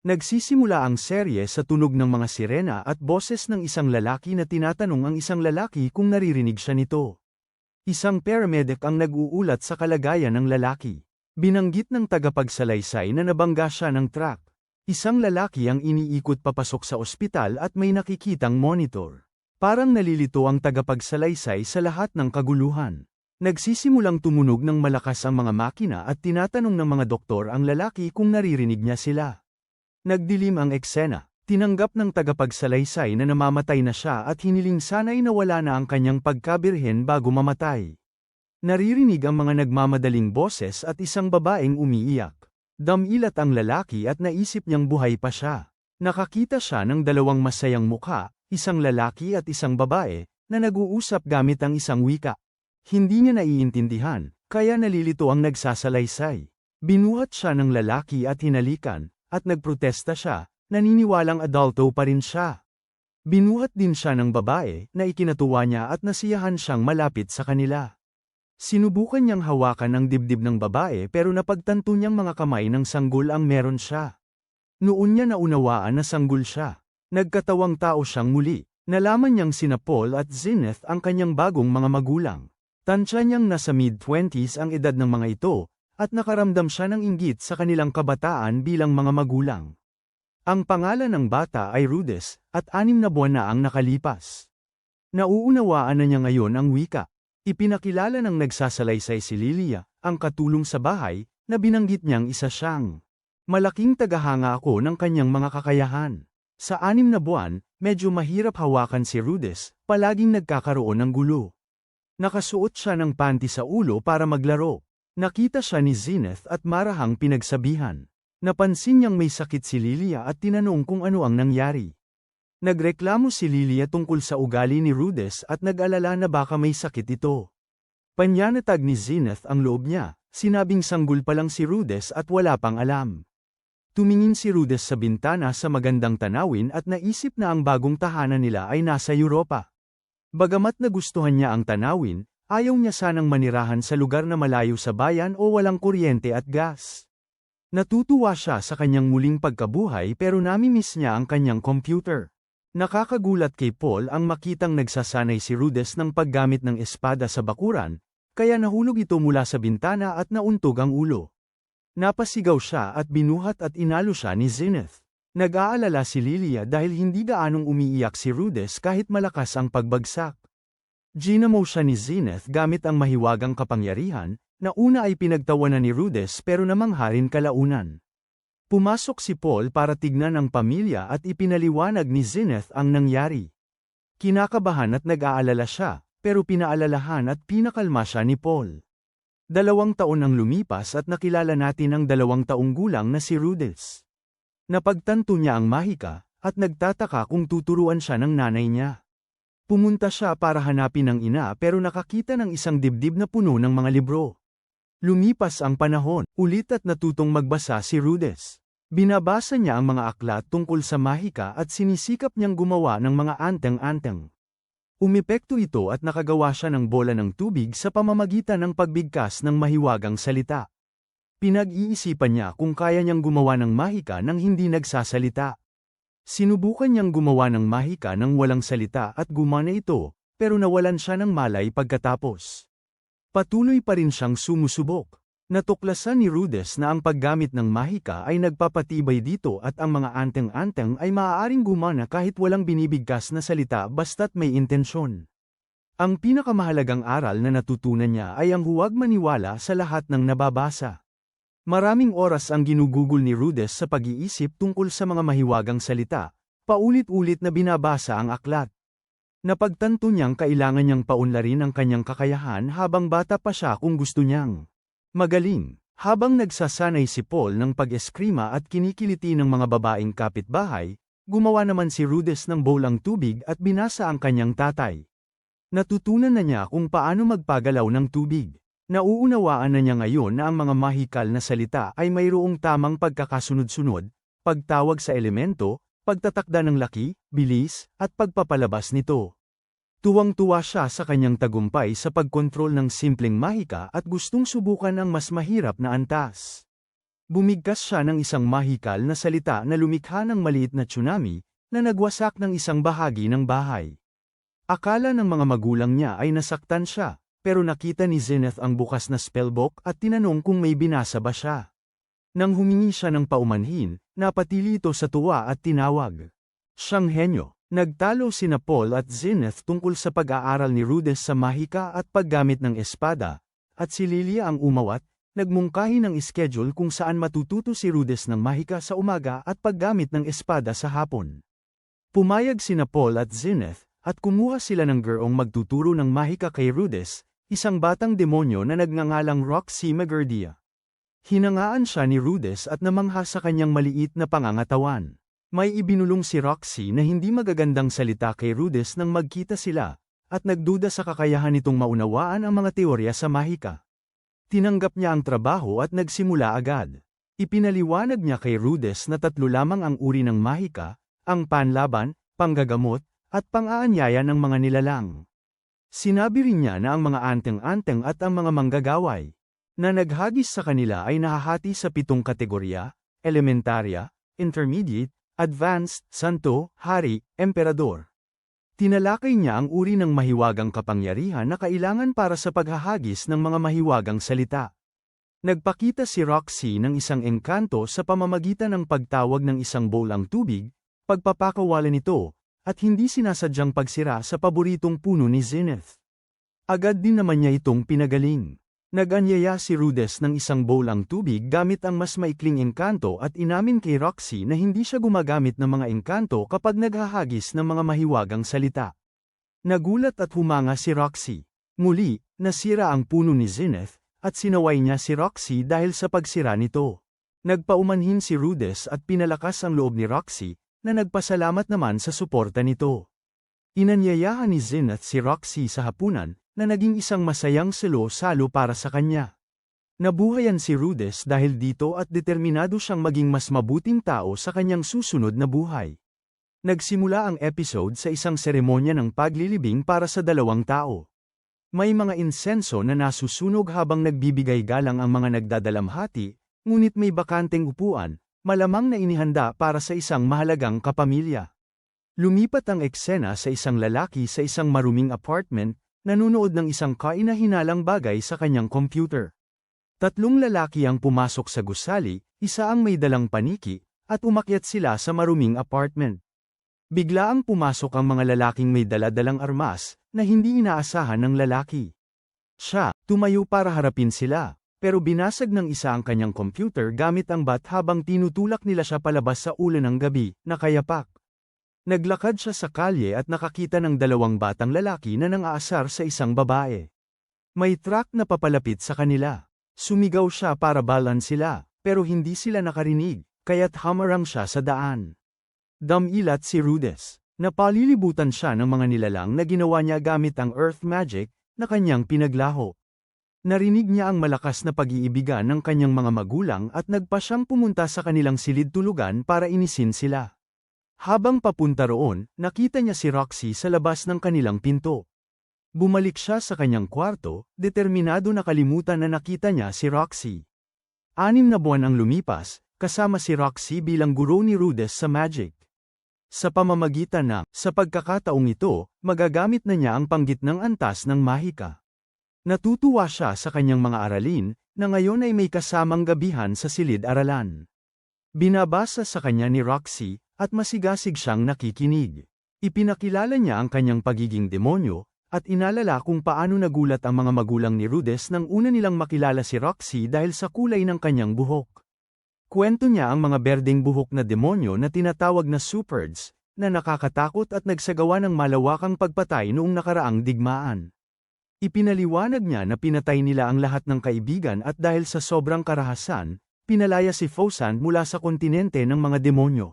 Nagsisimula ang serye sa tunog ng mga sirena at boses ng isang lalaki na tinatanong ang isang lalaki kung naririnig siya nito. Isang paramedic ang nag-uulat sa kalagayan ng lalaki. Binanggit ng tagapagsalaysay na nabangga siya ng truck. Isang lalaki ang iniikot papasok sa ospital at may nakikitang monitor. Parang nalilito ang tagapagsalaysay sa lahat ng kaguluhan. Nagsisimulang tumunog ng malakas ang mga makina at tinatanong ng mga doktor ang lalaki kung naririnig niya sila. Nagdilim ang eksena. Tinanggap ng tagapagsalaysay na namamatay na siya at hiniling sana'y nawala na ang kanyang pagkabirhen bago mamatay. Naririnig ang mga nagmamadaling boses at isang babaeng umiiyak. Damilat ang lalaki at naisip niyang buhay pa siya. Nakakita siya ng dalawang masayang mukha, isang lalaki at isang babae, na nag-uusap gamit ang isang wika. Hindi niya naiintindihan, kaya nalilito ang nagsasalaysay. Binuhat siya ng lalaki at hinalikan, at nagprotesta siya, naniniwalang adulto pa rin siya. Binuhat din siya ng babae, na ikinatuwa niya at nasiyahan siyang malapit sa kanila. Sinubukan niyang hawakan ang dibdib ng babae pero napagtanto niyang mga kamay ng sanggol ang meron siya. Noon niya naunawaan na sanggol siya. Nagkatawang tao siyang muli. Nalaman niyang sina Paul at Zenith ang kanyang bagong mga magulang. Tansya niyang nasa mid-20s ang edad ng mga ito, at nakaramdam siya ng inggit sa kanilang kabataan bilang mga magulang. Ang pangalan ng bata ay Rudess, at 6 na buwan na ang nakalipas. Nauunawaan na niya ngayon ang wika. Ipinakilala ng nagsasalaysay si Lilia, ang katulong sa bahay, na binanggit niyang isa siyang malaking tagahanga ako ng kanyang mga kakayahan. Sa 6 na buwan, medyo mahirap hawakan si Rudess, palaging nagkakaroon ng gulo. Nakasuot siya ng panty sa ulo para maglaro. Nakita siya ni Zenith at marahang pinagsabihan. Napansin niyang may sakit si Lilia at tinanong kung ano ang nangyari. Nagreklamo si Lilia tungkol sa ugali ni Rudess at nag-alala na baka may sakit ito. Panyanatag ni Zenith ang loob niya, sinabing sanggol pa lang si Rudess at wala pang alam. Tumingin si Rudess sa bintana sa magandang tanawin at naisip na ang bagong tahanan nila ay nasa Europa. Bagamat nagustuhan niya ang tanawin, ayaw niya sanang manirahan sa lugar na malayo sa bayan o walang kuryente at gas. Natutuwa siya sa kanyang muling pagkabuhay pero namimiss niya ang kanyang computer. Nakakagulat kay Paul ang makitang nagsasanay si Rudess ng paggamit ng espada sa bakuran, kaya nahulog ito mula sa bintana at nauntog ang ulo. Napasigaw siya at binuhat at inalo siya ni Zenith. Nag-aalala si Lilia dahil hindi gaanong umiiyak si Rudess kahit malakas ang pagbagsak. Ginamo siya ni Zenith gamit ang mahiwagang kapangyarihan, na una ay pinagtawanan ni Rudess pero namangharin kalaunan. Pumasok si Paul para tignan ang pamilya at ipinaliwanag ni Zenith ang nangyari. Kinakabahan at nag-aalala siya, pero pinaalalahan at pinakalma siya ni Paul. 2 taon ang lumipas at nakilala natin ang 2 taong gulang na si Rudess. Napagtanto niya ang mahika, at nagtataka kung tuturuan siya ng nanay niya. Pumunta siya para hanapin ang ina pero nakakita ng isang dibdib na puno ng mga libro. Lumipas ang panahon, ulit at natutong magbasa si Rudess. Binabasa niya ang mga aklat tungkol sa mahika at sinisikap niyang gumawa ng mga anteng-anteng. Umepekto ito at nakagawa siya ng bola ng tubig sa pamamagitan ng pagbigkas ng mahiwagang salita. Pinag-iisipan niya kung kaya niyang gumawa ng mahika nang hindi nagsasalita. Sinubukan niyang gumawa ng mahika nang walang salita at gumana ito, pero nawalan siya ng malay pagkatapos. Patuloy pa rin siyang sumusubok. Natuklasan ni Rudess na ang paggamit ng mahika ay nagpapatibay dito at ang mga anteng-anteng ay maaaring gumana kahit walang binibigkas na salita basta't may intensyon. Ang pinakamahalagang aral na natutunan niya ay ang huwag maniwala sa lahat ng nababasa. Maraming oras ang ginugugol ni Rudess sa pag-iisip tungkol sa mga mahiwagang salita, paulit-ulit na binabasa ang aklat. Napagtanto niyang kailangan niyang paunlarin ang kanyang kakayahan habang bata pa siya kung gusto niyang magaling. Habang nagsasanay si Paul ng pag-eskrima at kinikiliti ng mga babaeng kapitbahay, gumawa naman si Rudess ng bowlang tubig at binasa ang kanyang tatay. Natutunan na niya kung paano magpagalaw ng tubig. Nauunawaan na niya ngayon na ang mga mahikal na salita ay mayroong tamang pagkakasunod-sunod, pagtawag sa elemento, pagtatakda ng laki, bilis, at pagpapalabas nito. Tuwang-tuwa siya sa kanyang tagumpay sa pagkontrol ng simpleng mahika at gustong subukan ang mas mahirap na antas. Bumigkas siya ng isang mahikal na salita na lumikha ng maliit na tsunami, na nagwasak ng isang bahagi ng bahay. Akala ng mga magulang niya ay nasaktan siya, pero nakita ni Zenith ang bukas na spellbook at tinanong kung may binasa ba siya. Nang humingi siya ng paumanhin, napatili ito sa tuwa at tinawag siyang henyo. Nagtalo sina Paul at Zenith tungkol sa pag-aaral ni Rudess sa mahika at paggamit ng espada, at si Lilia ang umawat, nagmungkahi ng schedule kung saan matututo si Rudess ng mahika sa umaga at paggamit ng espada sa hapon. Pumayag sina Paul at Zenith, at kumuha sila ng gurong magtuturo ng mahika kay Rudess, isang batang demonyo na nagngangalang Roxy Magerdia. Hinangaan siya ni Rudess at namangha sa kanyang maliit na pangangatawan. May ibinulong si Roxy na hindi magagandang salita kay Rudess nang magkita sila, at nagduda sa kakayahan nitong maunawaan ang mga teorya sa mahika. Tinanggap niya ang trabaho at nagsimula agad. Ipinaliwanag niya kay Rudess na 3 lamang ang uri ng mahika, ang panlaban, panggagamot, at pang-aanyaya ng mga nilalang. Sinabi rin niya na ang mga anteng-anteng at ang mga manggagaway na naghagis sa kanila ay nahahati sa 7 kategorya: elementarya, intermediate, advanced, santo, hari, emperador. Tinalakay niya ang uri ng mahiwagang kapangyarihan na kailangan para sa paghahagis ng mga mahiwagang salita. Nagpakita si Roxy ng isang engkanto sa pamamagitan ng pagtawag ng isang bowl ang tubig, pagpapakawalan nito, at hindi sinasadyang pagsira sa paboritong puno ni Zenith. Agad din naman niya itong pinagaling. Nag-anyaya si Rudess ng isang bowl ang tubig gamit ang mas maikling engkanto at inamin kay Roxy na hindi siya gumagamit ng mga engkanto kapag naghahagis ng mga mahiwagang salita. Nagulat at humanga si Roxy. Muli, nasira ang puno ni Zenith, at sinaway niya si Roxy dahil sa pagsira nito. Nagpaumanhin si Rudess at pinalakas ang loob ni Roxy, na nagpasalamat naman sa suporta nito. Inanyayahan ni Zenith si Roxy sa hapunan, na naging isang masayang salo-salo para sa kanya. Nabuhayan si Rudess dahil dito at determinado siyang maging mas mabuting tao sa kanyang susunod na buhay. Nagsimula ang episode sa isang seremonya ng paglilibing para sa 2 tao. May mga insenso na nasusunog habang nagbibigay galang ang mga nagdadalamhati, ngunit may bakanteng upuan, malamang na inihanda para sa isang mahalagang kapamilya. Lumipat ang eksena sa isang lalaki sa isang maruming apartment, nanunood ng isang kaina-hinalang bagay sa kanyang computer. 3 lalaki ang pumasok sa gusali, isa ang may dalang paniki, at umakyat sila sa maruming apartment. Biglaang pumasok ang mga lalaking may dala-dalang armas, na hindi inaasahan ng lalaki. Siya, tumayo para harapin sila, pero binasag ng isa ang kanyang computer gamit ang bat habang tinutulak nila siya palabas sa ulan ng gabi, nakayapak. Naglakad siya sa kalye at nakakita ng 2 batang lalaki na nang-aasar sa isang babae. May truck na papalapit sa kanila. Sumigaw siya para balan sila, pero hindi sila nakarinig, kaya't hamarang siya sa daan. Damilat si Rudess. Napalilibutan siya ng mga nilalang na ginawa niya gamit ang earth magic, na kanyang pinaglaho. Narinig niya ang malakas na pag-iibigan ng kanyang mga magulang at nagpa siyang pumunta sa kanilang silid-tulugan para inisin sila. Habang papunta roon, nakita niya si Roxy sa labas ng kanilang pinto. Bumalik siya sa kanyang kwarto, determinado na kalimutan na nakita niya si Roxy. 6 na buwan ang lumipas, kasama si Roxy bilang guro ni Rudess sa magic. Sa pamamagitan na, sa pagkakataong ito, magagamit na niya ang panggitnang antas ng mahika. Natutuwa siya sa kanyang mga aralin, na ngayon ay may kasamang gabihan sa silid-aralan. Binabasa sa kanya ni Roxy, at masigasig siyang nakikinig. Ipinakilala niya ang kanyang pagiging demonyo, at inalala kung paano nagulat ang mga magulang ni Rudess nang una nilang makilala si Roxy dahil sa kulay ng kanyang buhok. Kwento niya ang mga berdeng buhok na demonyo na tinatawag na Superds, na nakakatakot at nagsagawa ng malawakang pagpatay noong nakaraang digmaan. Ipinaliwanag niya na pinatay nila ang lahat ng kaibigan at dahil sa sobrang karahasan, pinalaya si Fosan mula sa kontinente ng mga demonyo.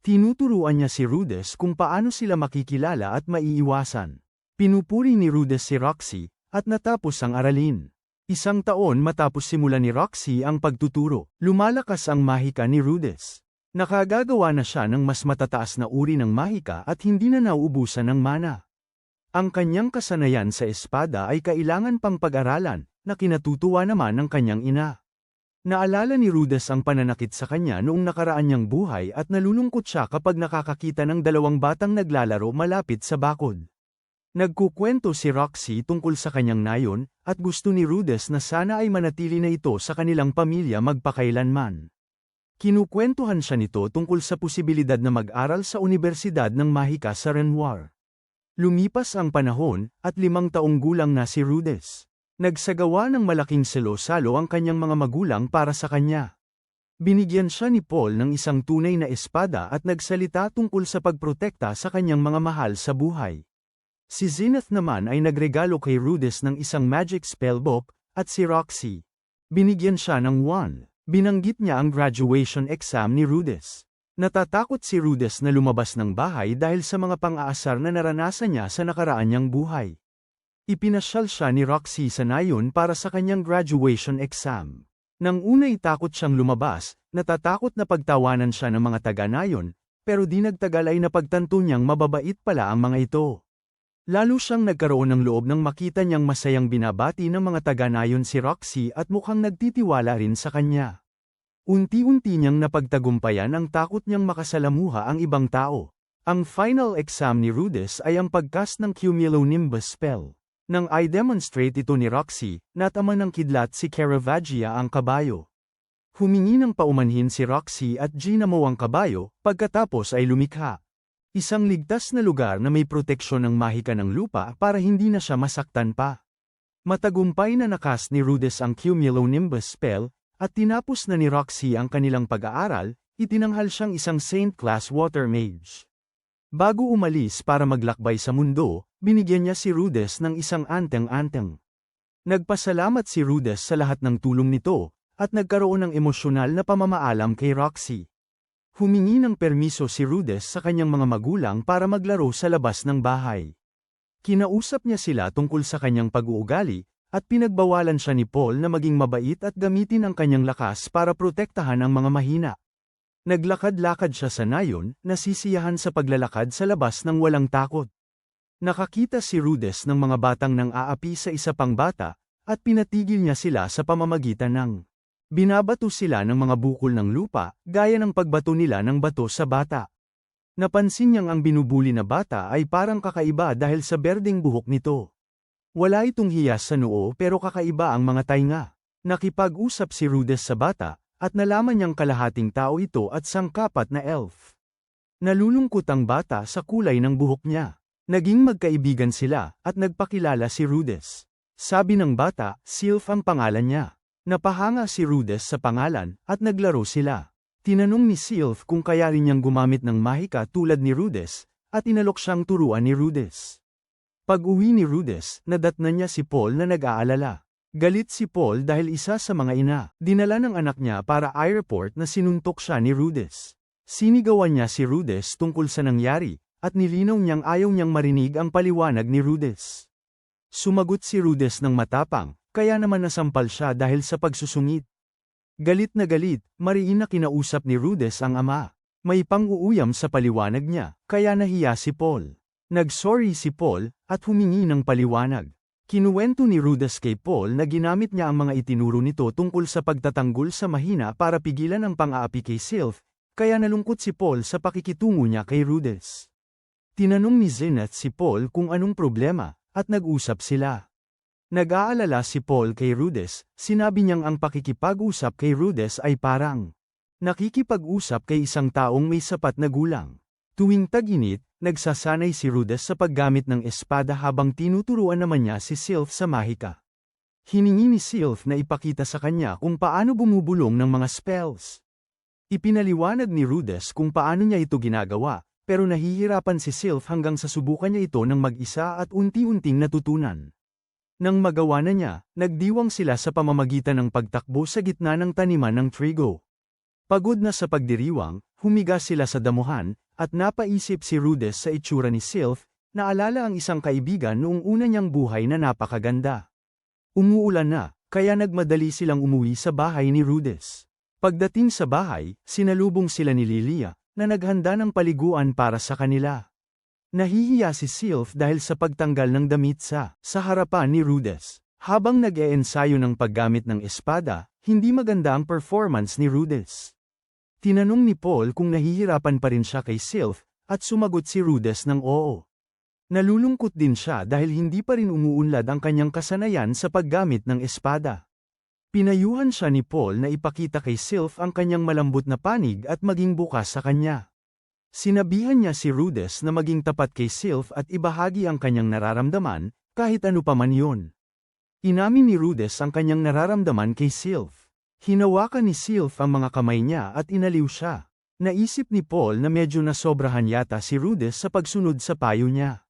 Tinuturuan niya si Rudess kung paano sila makikilala at maiiwasan. Pinupuri ni Rudess si Roxy, at natapos ang aralin. 1 taon matapos simula ni Roxy ang pagtuturo, lumalakas ang mahika ni Rudess. Nakagagawa na siya ng mas matataas na uri ng mahika at hindi na nauubusan ng mana. Ang kanyang kasanayan sa espada ay kailangan pang pag-aralan, na kinatutuwa naman ng kanyang ina. Naalala ni Rudes ang pananakit sa kanya noong nakaraan niyang buhay at nalulungkot siya kapag nakakakita ng dalawang batang naglalaro malapit sa bakod. Nagkukwento si Roxy tungkol sa kanyang nayon, at gusto ni Rudes na sana ay manatili na ito sa kanilang pamilya magpakailanman. Kinukwentuhan siya nito tungkol sa posibilidad na mag-aral sa Universidad ng Mahika sa Renoir. Lumipas ang panahon, at 5 taong gulang na si Rudes. Nagsagawa ng malaking salo-salo ang kanyang mga magulang para sa kanya. Binigyan siya ni Paul ng isang tunay na espada at nagsalita tungkol sa pagprotekta sa kanyang mga mahal sa buhay. Si Zenith naman ay nagregalo kay Rudes ng isang magic spellbook, at si Roxy. Binigyan siya ng wand. Binanggit niya ang graduation exam ni Rudes. Natatakot si Rudes na lumabas ng bahay dahil sa mga pang-aasar na naranasan niya sa nakaraan niyang buhay. Ipinasyal siya ni Roxy sa nayon para sa kanyang graduation exam. Nang una'y takot siyang lumabas, natatakot na pagtawanan siya ng mga taga-nayon, pero di nagtagal ay napagtanto niyang mababait pala ang mga ito. Lalo siyang nagkaroon ng loob nang makita niyang masayang binabati ng mga taga-nayon si Roxy at mukhang nagtitiwala rin sa kanya. Unti-unti niyang napagtagumpayan ang takot niyang makasalamuha ang ibang tao. Ang final exam ni Rudes ay ang pagcast ng Cumulonimbus spell. Nang i-demonstrate ito ni Roxy, natama ng kidlat si Caravaggio ang kabayo. Humingi ng paumanhin si Roxy at ginamo ang kabayo, pagkatapos ay lumikha. Isang ligtas na lugar na may proteksyon ng mahika ng lupa para hindi na siya masaktan pa. Matagumpay na nakas ni Rudes ang Cumulonimbus spell, at tinapos na ni Roxy ang kanilang pag-aaral, itinanghal siyang isang Saint Class Water Mage. Bago umalis para maglakbay sa mundo, binigyan niya si Rudes ng isang anteng-anteng. Nagpasalamat si Rudes sa lahat ng tulong nito, at nagkaroon ng emosyonal na pamamaalam kay Roxy. Humingi ng permiso si Rudes sa kanyang mga magulang para maglaro sa labas ng bahay. Kinausap niya sila tungkol sa kanyang pag-uugali, at pinagbawalan siya ni Paul na maging mabait at gamitin ang kanyang lakas para protektahan ang mga mahina. Naglakad-lakad siya sa nayon, nasisiyahan sa paglalakad sa labas ng walang takot. Nakakita si Rudes ng mga batang nang aapi sa isa pang bata, at pinatigil niya sila sa pamamagitan ng binabato sila ng mga bukol ng lupa, gaya ng pagbato nila ng bato sa bata. Napansin niyang ang binubuli na bata ay parang kakaiba dahil sa berdeng buhok nito. Wala itong hiyas sa noo pero kakaiba ang mga tainga. Nakipag-usap si Rudes sa bata, at nalaman niyang kalahating tao ito at sangkapat na elf. Nalulungkot ang bata sa kulay ng buhok niya. Naging magkaibigan sila, at nagpakilala si Rudes. Sabi ng bata, Sylph ang pangalan niya. Napahanga si Rudes sa pangalan, at naglaro sila. Tinanong ni Sylph kung kaya rin niyang gumamit ng mahika tulad ni Rudes, at inalok siyang turuan ni Rudes. Pag-uwi ni Rudes, nadatnan niya si Paul na nag-aalala. Galit si Paul dahil isa sa mga ina, dinala ng anak niya para i-report na sinuntok siya ni Rudes. Sinigawan niya si Rudes tungkol sa nangyari, at nilinaw niyang ayaw niyang marinig ang paliwanag ni Rudes. Sumagot si Rudes ng matapang, kaya naman nasampal siya dahil sa pagsusungit. Galit na galit, mariin na kinausap ni Rudes ang ama. May pang-uuyam sa paliwanag niya, kaya nahiya si Paul. Nag-sorry si Paul, at humingi ng paliwanag. Kinuwento ni Rudes kay Paul na ginamit niya ang mga itinuro nito tungkol sa pagtatanggol sa mahina para pigilan ang pang-aapi kay Sylph, kaya nalungkot si Paul sa pakikitungo niya kay Rudes. Tinanong ni Zenith si Paul kung anong problema, at nag-usap sila. Nag-aalala si Paul kay Rudes, sinabi niyang ang pakikipag-usap kay Rudes ay parang nakikipag-usap kay isang taong may sapat na gulang. Tuwing tag-init, nagsasanay si Rudes sa paggamit ng espada habang tinuturuan naman niya si Sylph sa mahika. Hiningi ni Sylph na ipakita sa kanya kung paano bumubulong ng mga spells. Ipinaliwanag ni Rudes kung paano niya ito ginagawa, pero nahihirapan si Sylph hanggang sa subukan niya ito ng mag-isa at unti-unting natutunan. Nang magawa na niya, nagdiwang sila sa pamamagitan ng pagtakbo sa gitna ng taniman ng trigo. Pagod na sa pagdiriwang, humiga sila sa damuhan, at napaisip si Rudes sa itsura ni Sylph, naalala ang isang kaibigan noong una niyang buhay na napakaganda. Umuulan na, kaya nagmadali silang umuwi sa bahay ni Rudes. Pagdating sa bahay, sinalubong sila ni Lilia, na naghanda ng paliguan para sa kanila. Nahihiya si Sylph dahil sa pagtanggal ng damit sa harapan ni Rudes. Habang nag-eensayo ng paggamit ng espada, Hindi maganda ang performance ni Rudess. Tinanong ni Paul kung nahihirapan pa rin siya kay Sylph, at sumagot si Rudess ng oo. Nalulungkot din siya dahil hindi pa rin umuunlad ang kanyang kasanayan sa paggamit ng espada. Pinayuhan siya ni Paul na ipakita kay Sylph ang kanyang malambot na panig at maging bukas sa kanya. Sinabihan niya si Rudess na maging tapat kay Sylph at ibahagi ang kanyang nararamdaman, kahit ano pa man yun. Inamin ni Rudess ang kanyang nararamdaman kay Sylph. Hinawakan ni Sylph ang mga kamay niya at inaliw siya. Naisip ni Paul na medyo nasobrahan yata si Rudess sa pagsunod sa payo niya.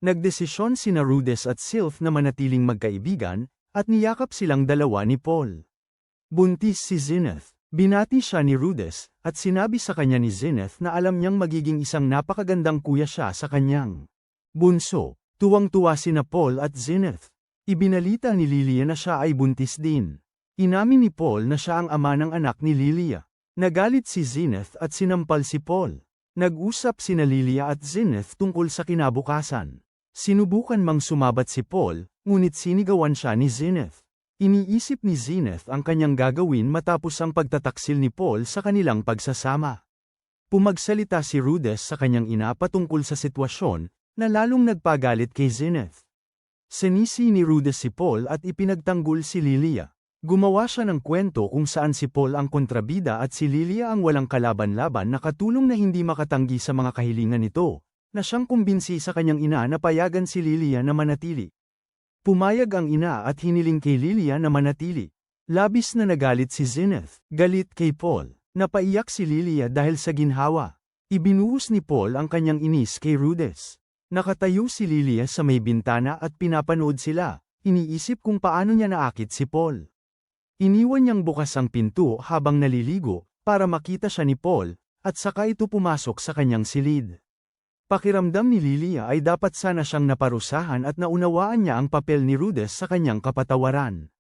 Nagdesisyon sina Rudess at Sylph na manatiling magkaibigan, at niyakap silang dalawa ni Paul. Buntis si Zenith. Binati siya ni Rudess, at sinabi sa kanya ni Zenith na alam niyang magiging isang napakagandang kuya siya sa kanyang bunso. Tuwang-tuwa sina Paul at Zenith. Ibinalita ni Lilia na siya ay buntis din. Inamin ni Paul na siya ang ama ng anak ni Lilia. Nagalit si Zenith at sinampal si Paul. Nag-usap sina Lilia at Zenith tungkol sa kinabukasan. Sinubukan mang sumabat si Paul, ngunit sinigawan siya ni Zenith. Iniisip ni Zenith ang kanyang gagawin matapos ang pagtataksil ni Paul sa kanilang pagsasama. Pumagsalita si Rudess sa kanyang ina patungkol sa sitwasyon, na lalong nagpagalit kay Zenith. Sinisi ni Rudess si Paul at ipinagtanggol si Lilia. Gumawa siya ng kwento kung saan si Paul ang kontrabida at si Lilia ang walang kalaban-laban na katulong na hindi makatanggi sa mga kahilingan nito, na siyang kumbinsi sa kanyang ina na payagan si Lilia na manatili. Pumayag ang ina at hiniling kay Lilia na manatili. Labis na nagalit si Zenith. Galit kay Paul. Napaiyak si Lilia dahil sa ginhawa. Ibinuhos ni Paul ang kanyang inis kay Rudess. Nakatayo si Lilia sa may bintana at pinapanood sila. Iniisip kung paano niya naakit si Paul. Iniwan niyang bukas ang pinto habang naliligo, para makita siya ni Paul, at saka ito pumasok sa kanyang silid. Pakiramdam ni Lilia ay dapat sana siyang naparusahan at naunawaan niya ang papel ni Rudess sa kanyang kapatawaran.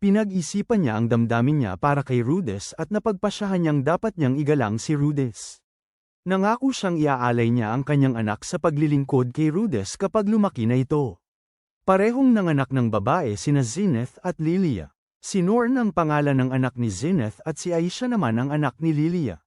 Pinag-isipan niya ang damdamin niya para kay Rudess at napagpasyahan niyang dapat niyang igalang si Rudess. Nangako siyang iaalay niya ang kanyang anak sa paglilingkod kay Rudess kapag lumaki na ito. Parehong nanganak ng babae sina Zenith at Lilia. Si Norn ang pangalan ng anak ni Zenith at si Aisha naman ang anak ni Lilia.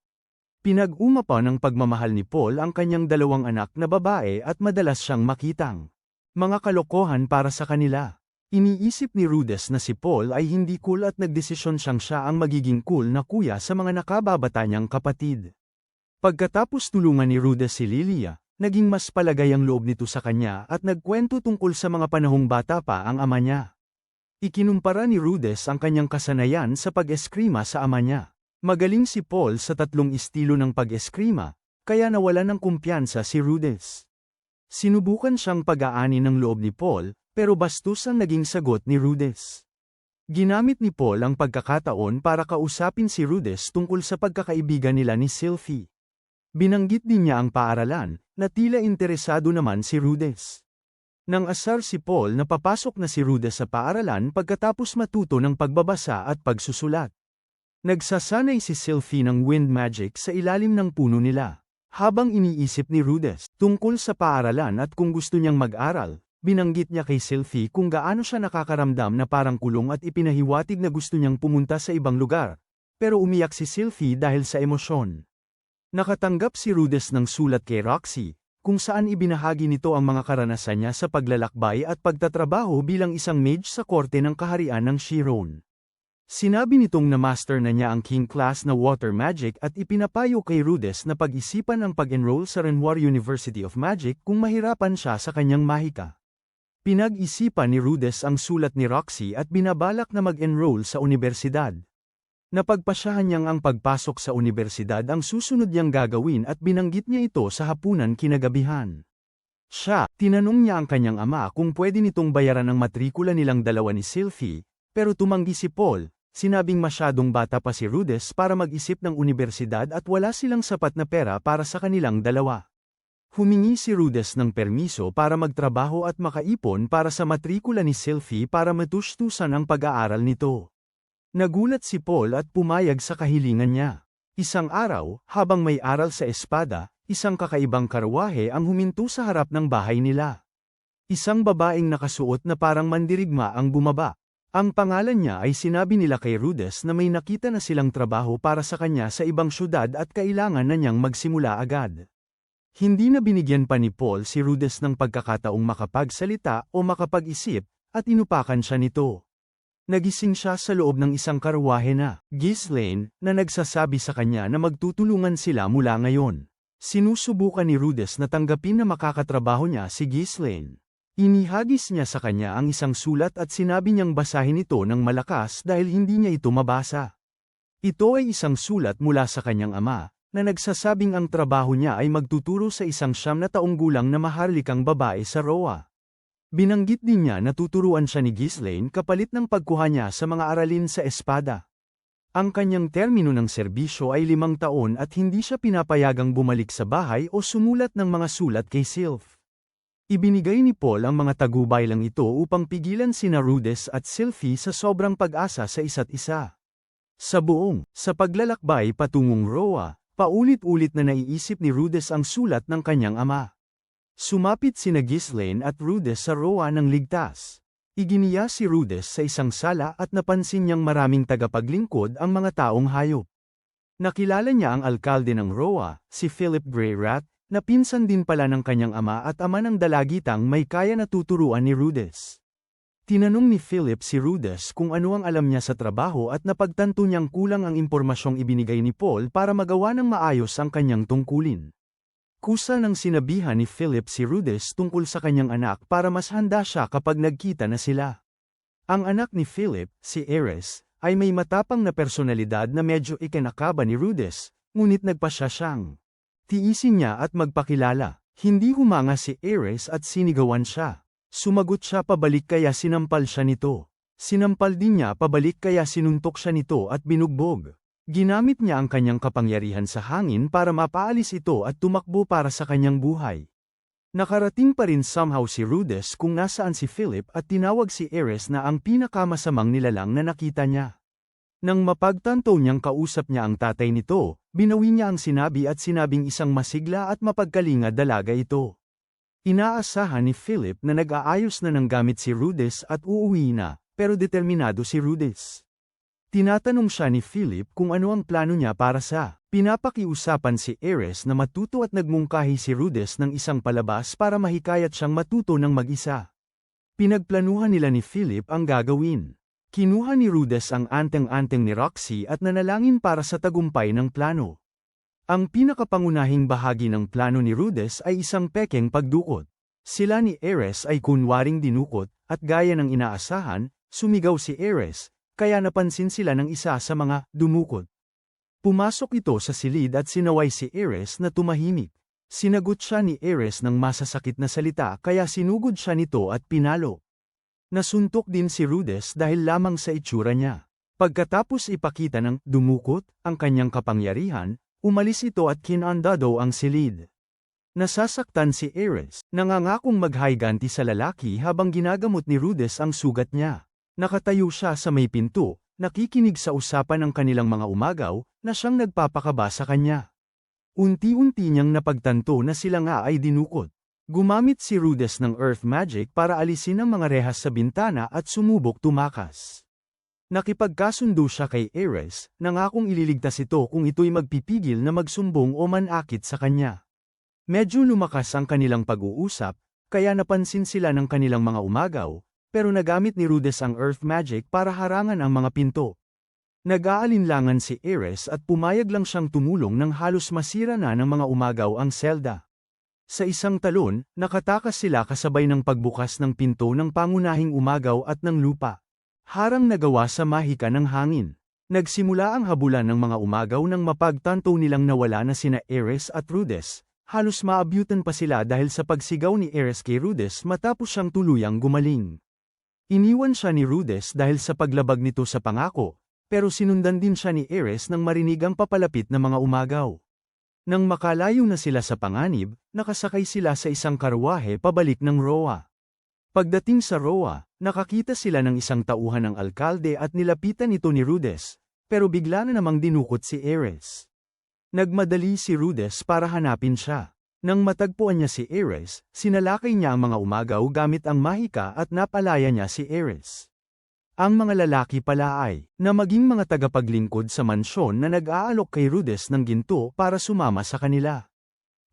Pinag-uma pa ng pagmamahal ni Paul ang kanyang dalawang anak na babae at madalas siyang makitang mga kalokohan para sa kanila. Iniisip ni Rudess na si Paul ay hindi cool at nagdesisyon siyang siya ang magiging cool na kuya sa mga nakababata niyang kapatid. Pagkatapos tulungan ni Rudess si Lilia, naging mas palagay ang loob nito sa kanya at nagkwento tungkol sa mga panahong bata pa ang ama niya. Ikinumpara ni Rudess ang kanyang kasanayan sa pag-eskrima sa ama niya. Magaling si Paul sa tatlong estilo ng pag-eskrima, kaya nawala ng kumpiyansa si Rudess. Sinubukan siyang pag-aani ng loob ni Paul, pero bastos ang naging sagot ni Rudess. Ginamit ni Paul ang pagkakataon para kausapin si Rudess tungkol sa pagkakaibigan nila ni Sylphie. Binanggit din niya ang paaralan, na tila interesado naman si Rudess. Nang asar si Paul na papasok na si Rudess sa paaralan pagkatapos matuto ng pagbabasa at pagsusulat. Nagsasanay si Sylphie ng wind magic sa ilalim ng puno nila. Habang iniisip ni Rudess tungkol sa paaralan at kung gusto niyang mag-aral, binanggit niya kay Sylphie kung gaano siya nakakaramdam na parang kulong at ipinahiwatig na gusto niyang pumunta sa ibang lugar. Pero umiyak si Sylphie dahil sa emosyon. Nakatanggap si Rudess ng sulat kay Roxy, kung saan ibinahagi nito ang mga karanasan niya sa paglalakbay at pagtatrabaho bilang isang mage sa korte ng kaharian ng Chiron. Sinabi nitong na-master na niya ang King class na water magic at ipinapayo kay Rudess na pag-isipan ang pag-enroll sa Renoir University of Magic kung mahirapan siya sa kanyang mahika. Pinag-isipan ni Rudess ang sulat ni Roxy at binabalak na mag-enroll sa universidad. Napagpasyahan niyang ang pagpasok sa universidad ang susunod niyang gagawin at binanggit niya ito sa hapunan kinagabihan. Tinanong niya ang kanyang ama kung pwede nitong bayaran ang matrikula nilang dalawa ni Sylphie, pero tumanggi si Paul. Sinabing masyadong bata pa si Rudess para mag-isip ng universidad at wala silang sapat na pera para sa kanilang dalawa. Humingi si Rudess ng permiso para magtrabaho at makaipon para sa matrikula ni Sylphie para matustusan ang pag-aaral nito. Nagulat si Paul at pumayag sa kahilingan niya. Isang araw, habang may aral sa espada, isang kakaibang karwahe ang huminto sa harap ng bahay nila. Isang babaeng nakasuot na parang mandirigma ang bumaba. Ang pangalan niya ay sinabi nila kay Rudess na may nakita na silang trabaho para sa kanya sa ibang syudad at kailangan na niyang magsimula agad. Hindi na binigyan pa ni Paul si Rudess ng pagkakataong makapagsalita o makapag-isip, at inupakan siya nito. Nagising siya sa loob ng isang karwahe na Ghislaine na nagsasabi sa kanya na magtutulungan sila mula ngayon. Sinusubukan ni Rudess na tanggapin na makakatrabaho niya si Ghislaine. Inihagis niya sa kanya ang isang sulat at sinabi niyang basahin ito ng malakas dahil hindi niya ito mabasa. Ito ay isang sulat mula sa kanyang ama, na nagsasabing ang trabaho niya ay magtuturo sa isang 9 na taong gulang na maharlikang babae sa Roa. Binanggit din niya na tuturuan siya ni Ghislaine kapalit ng pagkuha niya sa mga aralin sa espada. Ang kanyang termino ng serbisyo ay 5 taon at hindi siya pinapayagang bumalik sa bahay o sumulat ng mga sulat kay Sylph. Ibinigay ni Paul ang mga tagubay lang ito upang pigilan sina Rudess at Sylphie sa sobrang pag-asa sa isa't isa. Sa paglalakbay patungong Roa, paulit-ulit na naiisip ni Rudess ang sulat ng kanyang ama. Sumapit sina Ghislaine at Rudess sa Roa ng ligtas. Iginiya si Rudess sa isang sala at napansin niyang maraming tagapaglingkod ang mga taong hayop. Nakilala niya ang alkalde ng Roa, si Philip Greyrat, na pinsan din pala ng kanyang ama at ama ng dalagitang may kaya na tuturuan ni Rudess. Tinanong ni Philip si Rudess kung ano ang alam niya sa trabaho at napagtanto niyang kulang ang impormasyong ibinigay ni Paul para magawa ng maayos ang kanyang tungkulin. Kusa nang sinabihan ni Philip si Rudess tungkol sa kanyang anak para mas handa siya kapag nagkita na sila. Ang anak ni Philip, si Ares, ay may matapang na personalidad na medyo ikinakaba ni Rudess, ngunit nagpasya siyang tiisin niya at magpakilala. Hindi humanga si Ares at sinigawan siya. Sumagot siya pabalik kaya sinampal siya nito. Sinampal din niya pabalik kaya sinuntok siya nito at binugbog. Ginamit niya ang kanyang kapangyarihan sa hangin para mapaalis ito at tumakbo para sa kanyang buhay. Nakarating pa rin somehow si Rudess kung nasaan si Philip at tinawag si Ares na ang pinakamasamang nilalang na nakita niya. Nang mapagtanto niyang kausap niya ang tatay nito, binawi niya ang sinabi at sinabing isang masigla at mapagkalinga dalaga ito. Inaasahan ni Philip na nag-aayos na ng gamit si Rudess at uuwi na, pero determinado si Rudess. Tinatanong siya ni Philip kung ano ang plano niya para sa pinapakiusapan si Ares na matuto at nagmungkahi si Rudess ng isang palabas para mahikayat siyang matuto ng mag-isa. Pinagplanuhan nila ni Philip ang gagawin. Kinuha ni Rudess ang anteng-anteng ni Roxy at nanalangin para sa tagumpay ng plano. Ang pinakapangunahing bahagi ng plano ni Rudess ay isang pekeng pagdukot. Sila ni Ares ay kunwaring dinukot, at gaya ng inaasahan, sumigaw si Ares, kaya napansin sila ng isa sa mga dumukot. Pumasok ito sa silid at sinaway si Ares na tumahimik. Sinagot siya ni Ares ng masasakit na salita kaya sinugod siya nito at pinalo. Nasuntok din si Rudess dahil lamang sa itsura niya. Pagkatapos ipakita ng dumukot ang kanyang kapangyarihan, umalis ito at kinandado ang silid. Nasasaktan si Ares, nangangakong maghiganti sa lalaki habang ginagamot ni Rudess ang sugat niya. Nakatayo siya sa may pinto, nakikinig sa usapan ng kanilang mga umagaw, na siyang nagpapakaba sa kanya. Unti-unti niyang napagtanto na sila nga ay dinukot. Gumamit si Rudess ng Earth Magic para alisin ang mga rehas sa bintana at sumubok tumakas. Nakipagkasundo siya kay Ares, nangakong ililigtas ito kung ito'y magpipigil na magsumbong o manakit sa kanya. Medyo lumakas ang kanilang pag-uusap, kaya napansin sila ng kanilang mga umagaw, pero nagamit ni Rudess ang Earth Magic para harangan ang mga pinto. Nag-aalinlangan si Ares at pumayag lang siyang tumulong nang halos masira na ng mga umagaw ang selda. Sa isang talon, nakatakas sila kasabay ng pagbukas ng pinto ng pangunahing umagaw at ng lupa. Harang nagawa sa mahika ng hangin. Nagsimula ang habulan ng mga umagaw nang mapagtanto nilang nawala na sina Ares at Rudess. Halos maabyutan pa sila dahil sa pagsigaw ni Ares kay Rudess matapos siyang tuluyang gumaling. Iniwan siya ni Rudess dahil sa paglabag nito sa pangako, pero sinundan din siya ni Ares nang marinig ang papalapit na mga umagaw. Nang makalayo na sila sa panganib, nakasakay sila sa isang karwahe pabalik ng Roa. Pagdating sa Roa, nakakita sila ng isang tauhan ng alkalde at nilapitan ito ni Rudess, pero bigla na namang dinukot si Ares. Nagmadali si Rudess para hanapin siya. Nang matagpuan niya si Ares, sinalakay niya ang mga umagaw gamit ang mahika at napalaya niya si Ares. Ang mga lalaki pala ay, na maging mga tagapaglingkod sa mansyon na nag-aalok kay Rudess ng ginto para sumama sa kanila.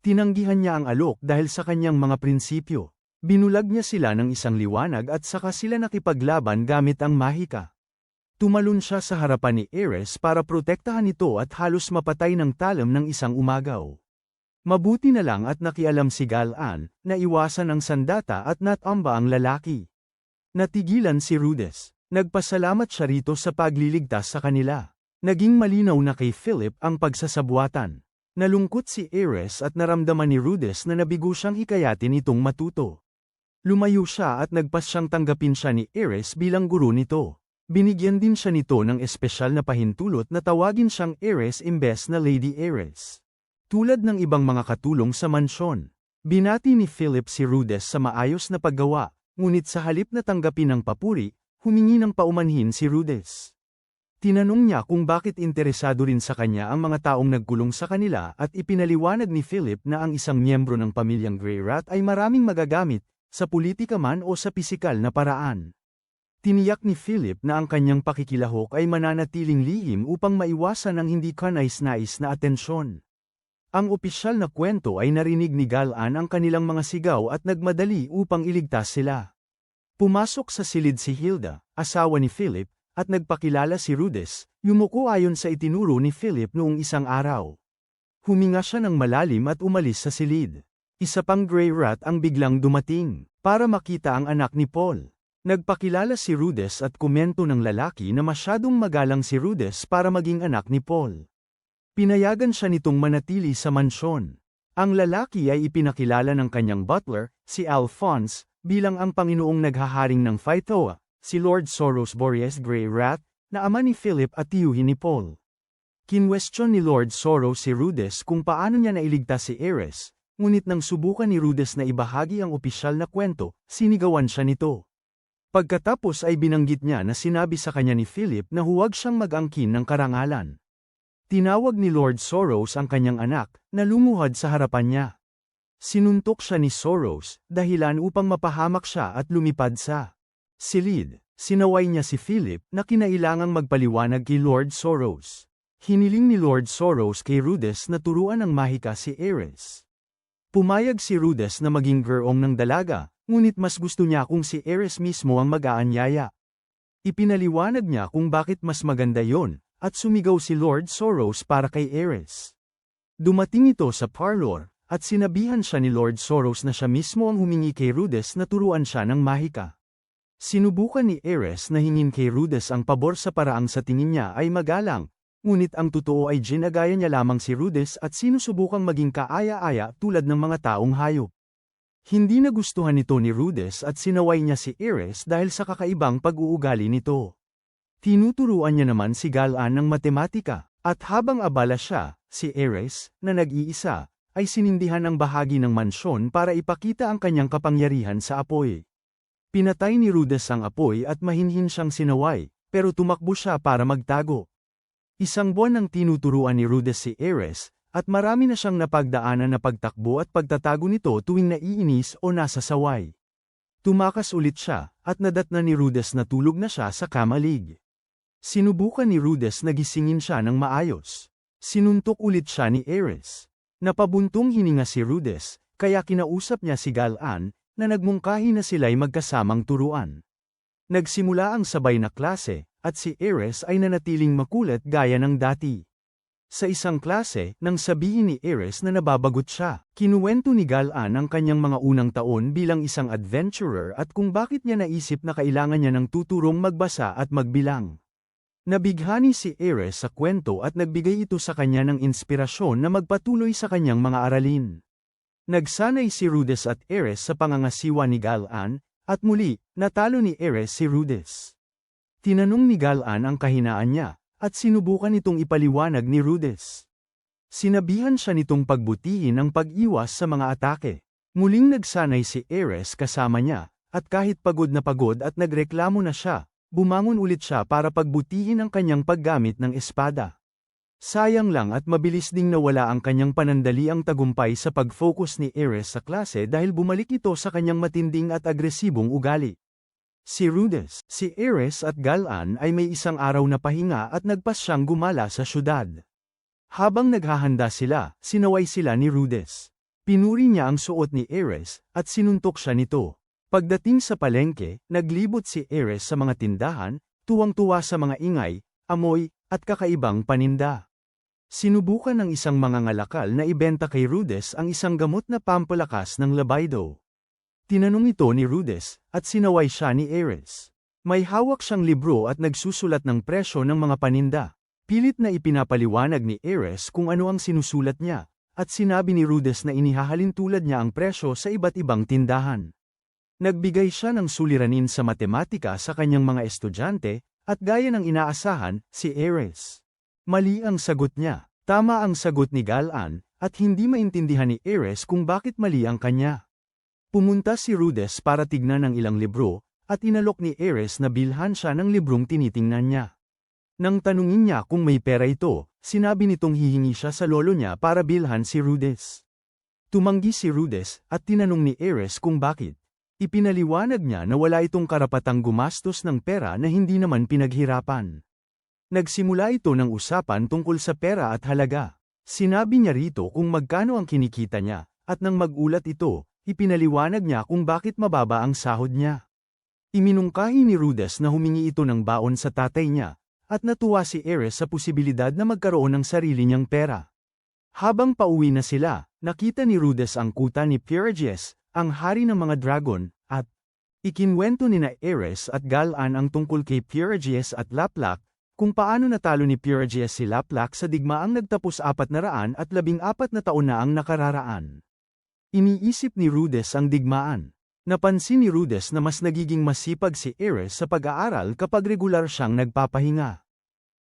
Tinanggihan niya ang alok dahil sa kanyang mga prinsipyo. Binulag niya sila ng isang liwanag at saka sila nakipaglaban gamit ang mahika. Tumalon siya sa harapan ni Ares para protektahan ito at halos mapatay ng talam ng isang umagaw. Mabuti na lang at nakialam si Galan, na iwasan ang sandata at natamba ang lalaki. Natigilan si Rudess. Nagpasalamat siya rito sa pagliligtas sa kanila. Naging malinaw na kay Philip ang pagsasabuatan. Nalungkot si Ares at naramdaman ni Rudess na nabigo siyang hikayatin itong matuto. Lumayo siya at nagpasyang tanggapin siya ni Ares bilang guro nito. Binigyan din siya nito ng espesyal na pahintulot na tawagin siyang Ares imbes na Lady Ares. Tulad ng ibang mga katulong sa mansyon, binati ni Philip si Rudess sa maayos na paggawa, ngunit sa halip na tanggapin ang papuri, humingi ng paumanhin si Rudess. Tinanong niya kung bakit interesado rin sa kanya ang mga taong nagkulong sa kanila at ipinaliwanag ni Philip na ang isang miyembro ng pamilyang Grey Rat ay maraming magagamit, sa politika man o sa pisikal na paraan. Tiniyak ni Philip na ang kanyang pakikilahok ay mananatiling lihim upang maiwasan ang hindi kanais-nais na atensyon. Ang opisyal na kwento ay narinig ni Galan ang kanilang mga sigaw at nagmadali upang iligtas sila. Pumasok sa silid si Hilda, asawa ni Philip, at nagpakilala si Rudess, yumuko ayon sa itinuro ni Philip noong isang araw. Huminga siya ng malalim at umalis sa silid. Isa pang Grey Rat ang biglang dumating, para makita ang anak ni Paul. Nagpakilala si Rudess at komento ng lalaki na masyadong magalang si Rudess para maging anak ni Paul. Pinayagan siya nitong manatili sa mansyon. Ang lalaki ay ipinakilala ng kanyang butler, si Alphonse, bilang ang Panginoong naghaharing ng Phytoa, si Lord Soros Boreas Grey Rat, na ama ni Philip at tiyuhin ni Paul. Kinwestiyon ni Lord Soros si Rudess kung paano niya nailigtas si Ares, ngunit nang subukan ni Rudess na ibahagi ang opisyal na kwento, sinigawan siya nito. Pagkatapos ay binanggit niya na sinabi sa kanya ni Philip na huwag siyang mag-angkin ng karangalan. Tinawag ni Lord Soros ang kanyang anak, na lumuhad sa harapan niya. Sinuntok siya ni Soros, dahilan upang mapahamak siya at lumipad sa silid. Sinaway niya si Philip na kinailangang magpaliwanag kay Lord Soros. Hiniling ni Lord Soros kay Rudess na turuan ng mahika si Ares. Pumayag si Rudess na maging gurong ng dalaga, ngunit mas gusto niya kung si Ares mismo ang mag-aanyaya. Ipinaliwanag niya kung bakit mas maganda yon, at sumigaw si Lord Soros para kay Ares. Dumating ito sa parlor, at sinabihan siya ni Lord Soros na siya mismo ang humingi kay Rudess na turuan siya ng mahika. Sinubukan ni Ares na hingin kay Rudess ang pabor sa paraang sa tingin niya ay magalang, ngunit ang totoo ay ginagaya niya lamang si Rudess at sinusubukang maging kaaya-aya tulad ng mga taong hayop. Hindi nagustuhan nito ni Rudess at sinaway niya si Ares dahil sa kakaibang pag-uugali nito. Tinuturuan niya naman si Galan ng matematika, at habang abala siya, si Ares, na nag-iisa, ay sinindihan ang bahagi ng mansyon para ipakita ang kanyang kapangyarihan sa apoy. Pinatay ni Rudess ang apoy at mahinhin siyang sinaway, pero tumakbo siya para magtago. Isang buwan nang tinuturuan ni Rudess si Ares, at marami na siyang napagdaanan na pagtakbo at pagtatago nito tuwing naiinis o nasa saway. Tumakas ulit siya, at nadatnan ni Rudess na tulog na siya sa kamalig. Sinubukan ni Rudess na gisingin siya ng maayos. Sinuntok ulit siya ni Ares. Napabuntong hininga si Rudess, kaya kinausap niya si Galan, na nagmungkahi na sila'y magkasamang turuan. Nagsimula ang sabay na klase, at si Ares ay nanatiling makulit gaya ng dati. Sa isang klase, nang sabihin ni Ares na nababagot siya, kinuwento ni Galan ang kanyang mga unang taon bilang isang adventurer at kung bakit niya naisip na kailangan niya ng tuturong magbasa at magbilang. Nabighani si Ares sa kwento at nagbigay ito sa kanya ng inspirasyon na magpatuloy sa kanyang mga aralin. Nagsanay si Rudess at Ares sa pangangasiwa ni Galan, at muli, natalo ni Ares si Rudess. Tinanong ni Galan ang kahinaan niya, at sinubukan itong ipaliwanag ni Rudess. Sinabihan siya nitong pagbutihin ang pag-iwas sa mga atake. Muling nagsanay si Ares kasama niya, at kahit pagod at nagreklamo na siya, bumangon ulit siya para pagbutihin ang kanyang paggamit ng espada. Sayang lang at mabilis ding nawala ang kanyang panandaliang tagumpay sa pag-focus ni Ares sa klase dahil bumalik ito sa kanyang matinding at agresibong ugali. Si Rudes, si Ares at Galan ay may isang araw na pahinga at nagpas siyang gumala sa syudad. Habang naghahanda sila, sinaway sila ni Rudes. Pinuri niya ang suot ni Ares, at sinuntok siya nito. Pagdating sa palengke, naglibot si Ares sa mga tindahan, tuwang-tuwa sa mga ingay, amoy, at kakaibang paninda. Sinubukan ng isang mangangalakal na ibenta kay Rudes ang isang gamot na pampalakas ng libido. Tinanong ito ni Rudes, at sinaway siya ni Ares. May hawak siyang libro at nagsusulat ng presyo ng mga paninda. Pilit na ipinapaliwanag ni Ares kung ano ang sinusulat niya, at sinabi ni Rudes na inihahalin tulad niya ang presyo sa iba't ibang tindahan. Nagbigay siya ng suliranin sa matematika sa kanyang mga estudyante, at gaya ng inaasahan, si Ares. Mali ang sagot niya. Tama ang sagot ni Galan, at hindi maintindihan ni Ares kung bakit mali ang kanya. Pumunta si Rudes para tignan ang ilang libro, at inalok ni Ares na bilhan siya ng librong tinitingnan niya. Nang tanungin niya kung may pera ito, sinabi nitong hihingi siya sa lolo niya para bilhan si Rudes. Tumanggi si Rudes, at tinanong ni Ares kung bakit. Ipinaliwanag niya na wala itong karapatang gumastos ng pera na hindi naman pinaghirapan. Nagsimula ito ng usapan tungkol sa pera at halaga. Sinabi niya rito kung magkano ang kinikita niya, at nang magulat ito, ipinaliwanag niya kung bakit mababa ang sahod niya. Iminungkahi ni Rudes na humingi ito ng baon sa tatay niya, at natuwa si Ares sa posibilidad na magkaroon ng sarili niyang pera. Habang pauwi na sila, nakita ni Rudes ang kuta ni Pyrgius, ang hari ng mga dragon, at ikinwento ni Ares at Galan ang tungkol kay Pyrgius at Laplak, kung paano natalo ni Pyrgius si Laplak sa digmaang nagtapos 414 na taon na ang nakararaan. Iniisip ni Rudes ang digmaan. Napansin ni Rudes na mas nagiging masipag si Ares sa pag-aaral kapag regular siyang nagpapahinga.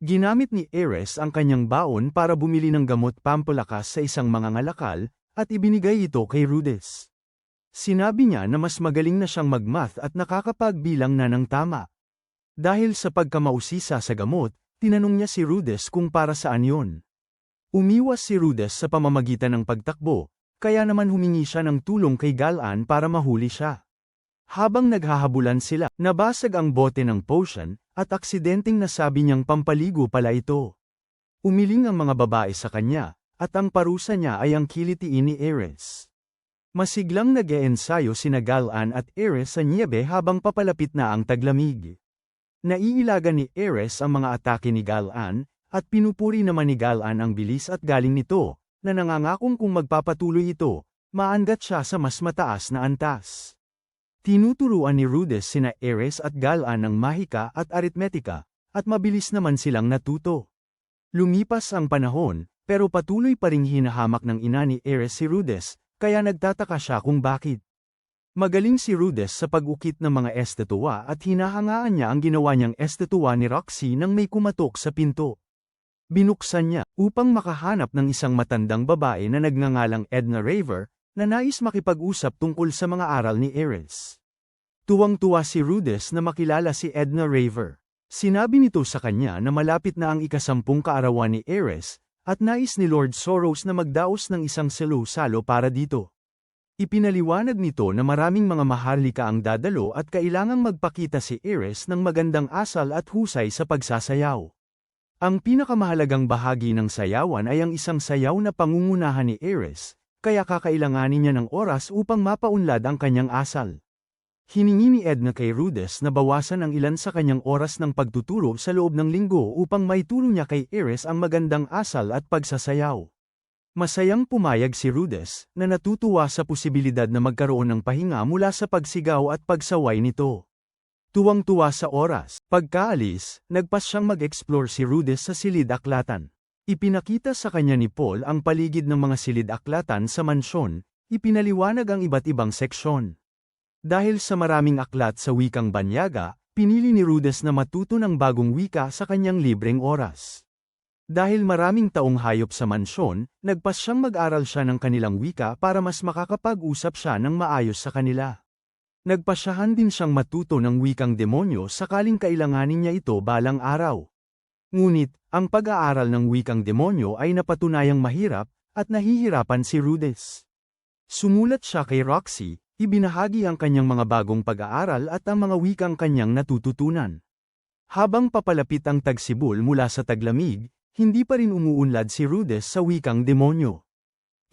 Ginamit ni Ares ang kanyang baon para bumili ng gamot pampalakas sa isang mangangalakal, at ibinigay ito kay Rudes. Sinabi niya na mas magaling na siyang magmath at nakakapagbilang na ng tama. Dahil sa pagkamausisa sa gamot, tinanong niya si Rudes kung para saan yon. Umiwas si Rudes sa pamamagitan ng pagtakbo, kaya naman humingi siya ng tulong kay Galan para mahuli siya. Habang naghahabulan sila, nabasag ang bote ng potion, at aksidenteng nasabi niyang pampaligo pala ito. Umiling ang mga babae sa kanya, at ang parusa niya ay ang kilitiin ni Ares. Masiglang nag-eensayo sina Galan at Ares sa niebe habang papalapit na ang taglamig. Naiilagan ni Ares ang mga atake ni Galan, at pinupuri naman ni Galan ang bilis at galing nito, na nangangakong kung magpapatuloy ito, maangat siya sa mas mataas na antas. Tinuturuan ni Rudes sina Ares at Galan ng mahika at aritmetika, at mabilis naman silang natuto. Lumipas ang panahon, pero patuloy pa ring hinahamak ng ina ni Ares si Rudes, kaya nagtataka siya kung bakit. Magaling si Rudes sa pag-ukit ng mga estetua at hinahangaan niya ang ginawa niyang estetua ni Roxy nang may kumatok sa pinto. Binuksan niya, upang makahanap ng isang matandang babae na nagngangalang Edna Raver, na nais makipag-usap tungkol sa mga aral ni Ares. Tuwang-tuwa si Rudes na makilala si Edna Raver. Sinabi nito sa kanya na malapit na ang ika-10 kaarawan ni Ares, at nais ni Lord Soros na magdaos ng isang salo-salo para dito. Ipinaliwanag nito na maraming mga maharlika ang dadalo at kailangang magpakita si Ares ng magandang asal at husay sa pagsasayaw. Ang pinakamahalagang bahagi ng sayawan ay ang isang sayaw na pangungunahan ni Ares, kaya kakailanganin niya ng oras upang mapaunlad ang kanyang asal. Hiningi ni Edna kay Rudes na bawasan ang ilan sa kanyang oras ng pagtuturo sa loob ng linggo upang maituro niya kay Ares ang magandang asal at pagsasayaw. Masayang pumayag si Rudes, na natutuwa sa posibilidad na magkaroon ng pahinga mula sa pagsigaw at pagsaway nito. Tuwang-tuwa sa oras. Pagkaalis, nagpas siyang mag-explore si Rudes sa silid-aklatan. Ipinakita sa kanya ni Paul ang paligid ng mga silid-aklatan sa mansyon, ipinaliwanag ang iba't ibang seksyon. Dahil sa maraming aklat sa wikang banyaga, pinili ni Rudes na matuto ng bagong wika sa kanyang libreng oras. Dahil maraming taong hayop sa mansyon, nagpas siyang mag-aral siya ng kanilang wika para mas makakapag-usap siya ng maayos sa kanila. Nagpasyahan din siyang matuto ng wikang demonyo sakaling kailanganin niya ito balang araw. Ngunit, ang pag-aaral ng wikang demonyo ay napatunayang mahirap, at nahihirapan si Rudes. Sumulat siya kay Roxy, Ibinahagi ang kanyang mga bagong pag-aaral at ang mga wikang kanyang natututunan. Habang papalapit ang tagsibol mula sa taglamig, hindi pa rin umuunlad si Rudess sa wikang demonyo.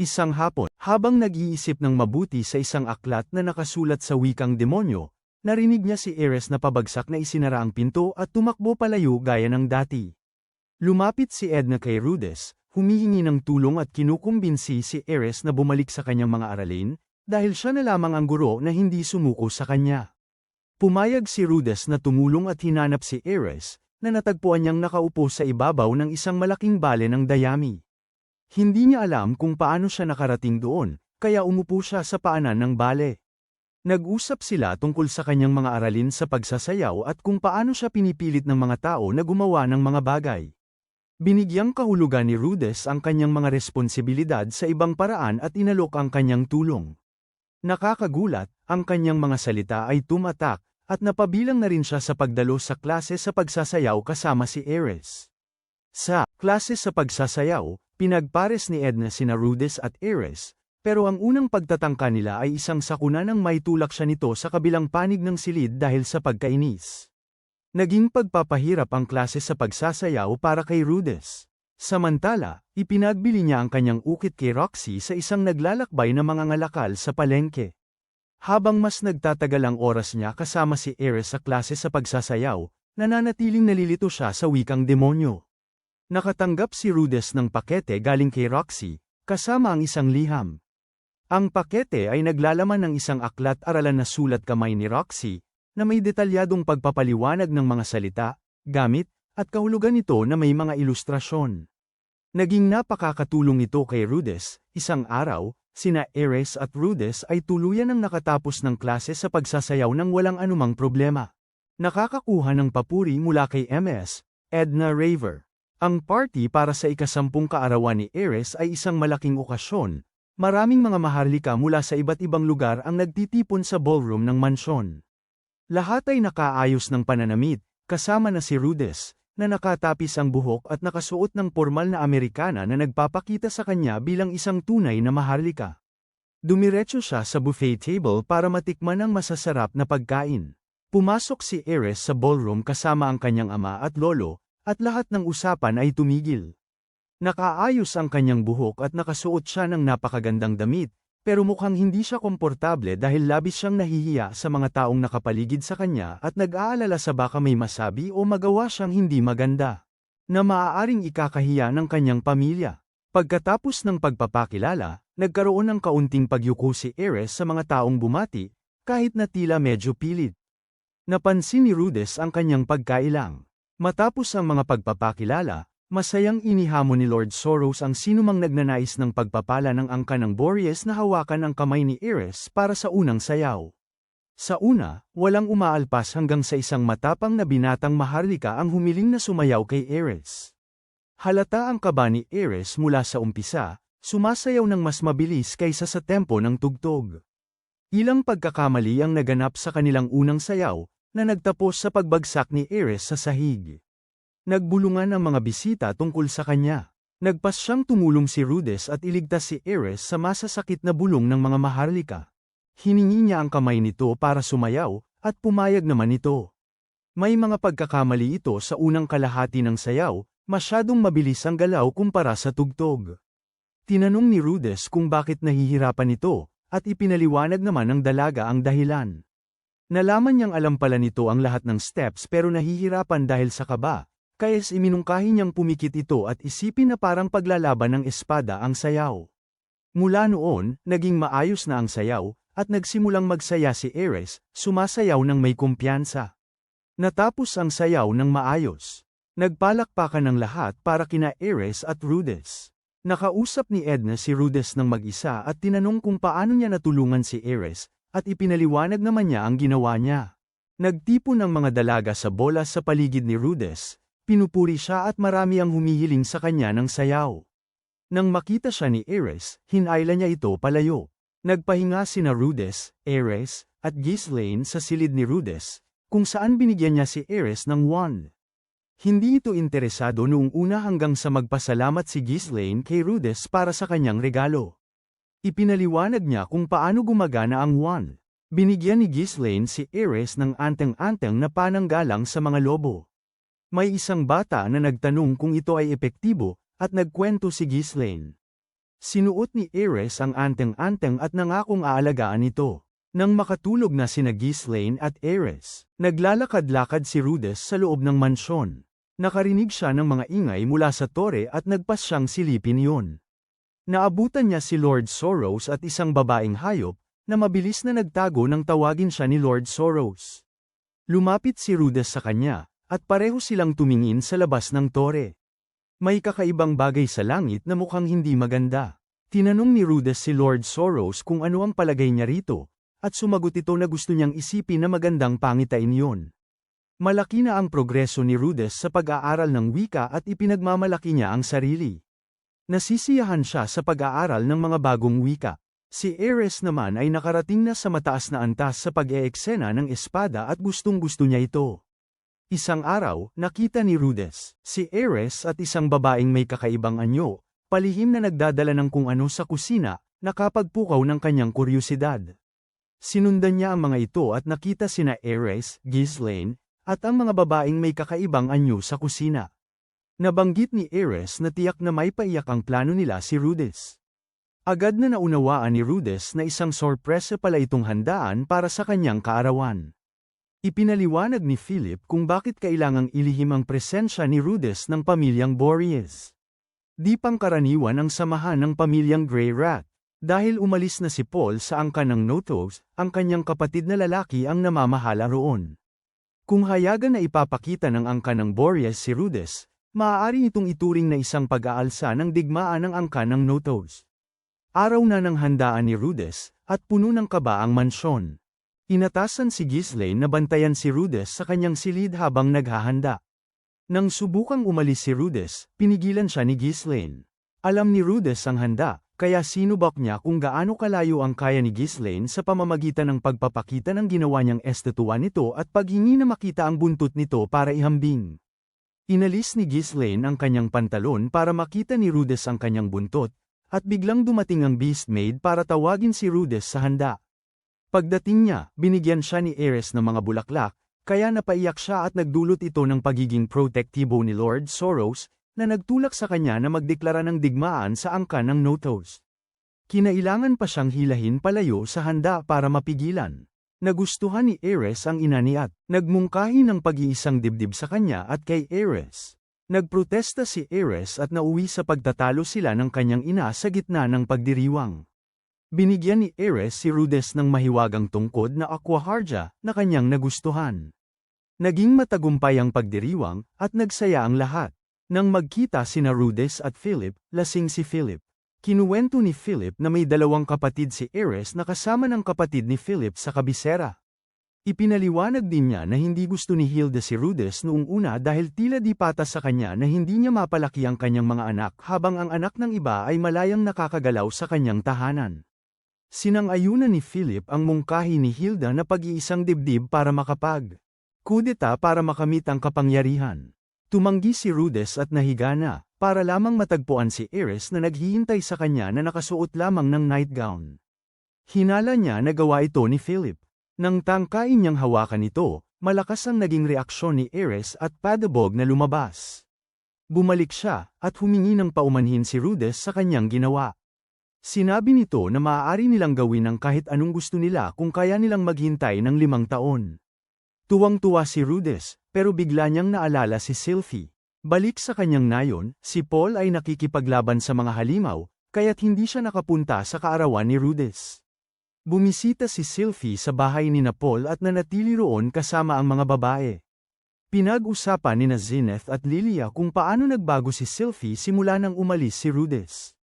Isang hapon, habang nag-iisip ng mabuti sa isang aklat na nakasulat sa wikang demonyo, narinig niya si Ares na pabagsak na isinara ang pinto at tumakbo palayo gaya ng dati. Lumapit si Edna kay Rudess, humihingi ng tulong at kinukumbinsi si Ares na bumalik sa kanyang mga aralin, dahil siya na lamang ang guro na hindi sumuko sa kanya. Pumayag si Rudess na tumulong at hinanap si Ares, na natagpuan niyang nakaupo sa ibabaw ng isang malaking bale ng dayami. Hindi niya alam kung paano siya nakarating doon, kaya umupo siya sa paanan ng bale. Nag-usap sila tungkol sa kanyang mga aralin sa pagsasayaw at kung paano siya pinipilit ng mga tao na gumawa ng mga bagay. Binigyang kahulugan ni Rudess ang kanyang mga responsibilidad sa ibang paraan at inalok ang kanyang tulong. Nakakagulat, ang kanyang mga salita ay tumatak, at napabilang na rin siya sa pagdalo sa klase sa pagsasayaw kasama si Ares. Sa klase sa pagsasayaw, pinagpares ni Edna sina Rudess at Ares, pero ang unang pagtatangka nila ay isang sakuna nang maitulak siya nito sa kabilang panig ng silid dahil sa pagkainis. Naging pagpapahirap ang klase sa pagsasayaw para kay Rudess. Samantala, ipinagbili niya ang kanyang ukit kay Roxy sa isang naglalakbay na mangangalakal sa palengke. Habang mas nagtatagal ang oras niya kasama si Ares sa klase sa pagsasayaw, nananatiling nalilito siya sa wikang demonyo. Nakatanggap si Rudess ng pakete galing kay Roxy, kasama ang isang liham. Ang pakete ay naglalaman ng isang aklat-aralan na sulat kamay ni Roxy, na may detalyadong pagpapaliwanag ng mga salita, gamit, at kahulugan nito na may mga ilustrasyon. Naging napakakatulong ito kay Rudess. Isang araw, sina Ares at Rudess ay tuluyan ng nakatapos ng klase sa pagsasayaw ng walang anumang problema. Nakakakuha ng papuri mula kay Ms. Edna Raver. Ang party para sa ika-10 kaarawan ni Ares ay isang malaking okasyon. Maraming mga maharlika mula sa iba't ibang lugar ang nagtitipon sa ballroom ng mansyon. Lahat ay nakaayos ng pananamit, kasama na si Rudess, na nakatapis ang buhok at nakasuot ng pormal na Amerikana na nagpapakita sa kanya bilang isang tunay na maharlika. Dumiretso siya sa buffet table para matikman ang masasarap na pagkain. Pumasok si Ares sa ballroom kasama ang kanyang ama at lolo, at lahat ng usapan ay tumigil. Nakaayos ang kanyang buhok at nakasuot siya ng napakagandang damit, pero mukhang hindi siya komportable dahil labis siyang nahihiya sa mga taong nakapaligid sa kanya at nag-aalala sa baka may masabi o magawa siyang hindi maganda, na maaaring ikakahiya ng kanyang pamilya. Pagkatapos ng pagpapakilala, nagkaroon ng kaunting pagyuko si Ares sa mga taong bumati, kahit na tila medyo pilit. Napansin ni Rudess ang kanyang pagkailang. Matapos ang mga pagpapakilala, masayang inihamon ni Lord Soros ang sinumang nagnanais ng pagpapala ng angka ng Boreas na hawakan ang kamay ni Ares para sa unang sayaw. Sa una, walang umaalpas hanggang sa isang matapang na binatang maharlika ang humiling na sumayaw kay Ares. Halata ang kaba ni Ares mula sa umpisa, sumasayaw ng mas mabilis kaysa sa tempo ng tugtog. Ilang pagkakamali ang naganap sa kanilang unang sayaw, na nagtapos sa pagbagsak ni Ares sa sahig. Nagbulungan ang mga bisita tungkol sa kanya. Nagpas siyang tumulong si Rudess at iligtas si Ares sa masasakit na bulong ng mga maharlika. Hiningi niya ang kamay nito para sumayaw, at pumayag naman ito. May mga pagkakamali ito sa unang kalahati ng sayaw, masyadong mabilis ang galaw kumpara sa tugtog. Tinanong ni Rudess kung bakit nahihirapan ito, at ipinaliwanag naman ng dalaga ang dahilan. Nalaman niyang alam pala nito ang lahat ng steps pero nahihirapan dahil sa kaba, kaya iminungkahi niyang pumikit ito at isipin na parang paglalaban ng espada ang sayaw. Mula noon, naging maayos na ang sayaw, at nagsimulang magsaya si Ares, sumasayaw ng may kumpiyansa. Natapos ang sayaw ng maayos. Nagpalakpakan ng lahat para kina Ares at Rudess. Nakausap ni Edna si Rudess ng mag-isa at tinanong kung paano niya natulungan si Ares, at ipinaliwanag naman niya ang ginawa niya. Nagtipon ang mga dalaga sa bola sa paligid ni Rudess, pinupuri siya at marami ang humihiling sa kanya ng sayaw. Nang makita siya ni Ares, hinayla niya ito palayo. Nagpahinga sina Rudess, Ares, at Ghislaine sa silid ni Rudess, kung saan binigyan niya si Ares ng wand. Hindi ito interesado noong una hanggang sa magpasalamat si Ghislaine kay Rudess para sa kanyang regalo. Ipinaliwanag niya kung paano gumagana ang wand. Binigyan ni Ghislaine si Ares ng anteng-anteng na pananggalang sa mga lobo. May isang bata na nagtanong kung ito ay epektibo, at nagkwento si Ghislaine. Sinuot ni Ares ang anteng-anteng at nangakong aalagaan ito. Nang makatulog na sina Ghislaine at Ares, naglalakad-lakad si Rudess sa loob ng mansyon. Nakarinig siya ng mga ingay mula sa tore at nagpas siyang silipin yun. Naabutan niya si Lord Soros at isang babaeng hayop, na mabilis na nagtago nang tawagin siya ni Lord Soros. Lumapit si Rudess sa kanya, at pareho silang tumingin sa labas ng tore. May kakaibang bagay sa langit na mukhang hindi maganda. Tinanong ni Rudess si Lord Soros kung ano ang palagay niya rito, at sumagot ito na gusto niyang isipin na magandang pangitain yun. Malaki na ang progreso ni Rudess sa pag-aaral ng wika at ipinagmamalaki niya ang sarili. Nasisiyahan siya sa pag-aaral ng mga bagong wika. Si Ares naman ay nakarating na sa mataas na antas sa pag-eeksena ng espada at gustong-gusto niya ito. Isang araw, nakita ni Rudess, si Ares at isang babaeng may kakaibang anyo, palihim na nagdadala ng kung ano sa kusina, nakapagpukaw ng kanyang kuryosidad. Sinundan niya ang mga ito at nakita sina Ares, Ghislaine, at ang mga babaeng may kakaibang anyo sa kusina. Nabanggit ni Ares na tiyak na may paiyak ang plano nila si Rudess. Agad na naunawaan ni Rudess na isang sorpresa pala itong handaan para sa kanyang kaarawan. Ipinaliwanag ni Philip kung bakit kailangang ilihim ang presensya ni Rudess ng pamilyang Boreas. Di pangkaraniwan ang samahan ng pamilyang Grey Rat. Dahil umalis na si Paul sa angka ng Notos, ang kanyang kapatid na lalaki ang namamahala roon. Kung hayagan na ipapakita ng angka ng Boreas si Rudess, maaari itong ituring na isang pag-aalsa ng digmaan ng angka ng Notos. Araw na ng handaan ni Rudess, at puno ng kaba ang mansyon. Inatasan si Ghislaine na bantayan si Rudess sa kanyang silid habang naghahanda. Nang subukang umalis si Rudess, pinigilan siya ni Ghislaine. Alam ni Rudess ang handa, kaya sinubak niya kung gaano kalayo ang kaya ni Ghislaine sa pamamagitan ng pagpapakita ng ginawa niyang estetua nito at paghingi na makita ang buntot nito para ihambing. Inalis ni Ghislaine ang kanyang pantalon para makita ni Rudess ang kanyang buntot, at biglang dumating ang Beastmaid para tawagin si Rudess sa handa. Pagdating niya, binigyan siya ni Ares ng mga bulaklak, kaya napaiyak siya at nagdulot ito ng pagiging protektibo ni Lord Soros, na nagtulak sa kanya na magdeklara ng digmaan sa angka ng Notos. Kinailangan pa siyang hilahin palayo sa handa para mapigilan. Nagustuhan ni Ares ang ina ni at nagmungkahi ng pag-iisang dibdib sa kanya at kay Ares. Nagprotesta si Ares at nauwi sa pagtatalo sila ng kanyang ina sa gitna ng pagdiriwang. Binigyan ni Ares si Rudess ng mahiwagang tungkod na aquaharja na kanyang nagustuhan. Naging matagumpay ang pagdiriwang at nagsaya ang lahat. Nang magkita sina Rudess at Philip, lasing si Philip. Kinuwento ni Philip na may dalawang kapatid si Ares na kasama ng kapatid ni Philip sa kabisera. Ipinaliwanag din niya na hindi gusto ni Hilda si Rudess noong una dahil tila di patas sa kanya na hindi niya mapalaki ang kanyang mga anak habang ang anak ng iba ay malayang nakakagalaw sa kanyang tahanan. Sinang-ayunan ni Philip ang mungkahi ni Hilda na pag-iisang dibdib para kudeta para makamit ang kapangyarihan. Tumanggi si Rudess at nahiga na, para lamang matagpuan si Ares na naghihintay sa kanya na nakasuot lamang ng nightgown. Hinala niya na gawa ito ni Philip. Nang tangkain niyang hawakan ito, malakas ang naging reaksyon ni Ares at padabog na lumabas. Bumalik siya, at humingi ng paumanhin si Rudess sa kanyang ginawa. Sinabi nito na maaari nilang gawin ang kahit anong gusto nila kung kaya nilang maghintay ng 5 taon. Tuwang-tuwa si Rudess, pero bigla niyang naalala si Sylphie. Balik sa kanyang nayon, si Paul ay nakikipaglaban sa mga halimaw, kaya't hindi siya nakapunta sa kaarawan ni Rudess. Bumisita si Sylphie sa bahay ni Paul at nanatili roon kasama ang mga babae. Pinag-usapan ni Zenith at Lilia kung paano nagbago si Sylphie simula nang umalis si Rudess.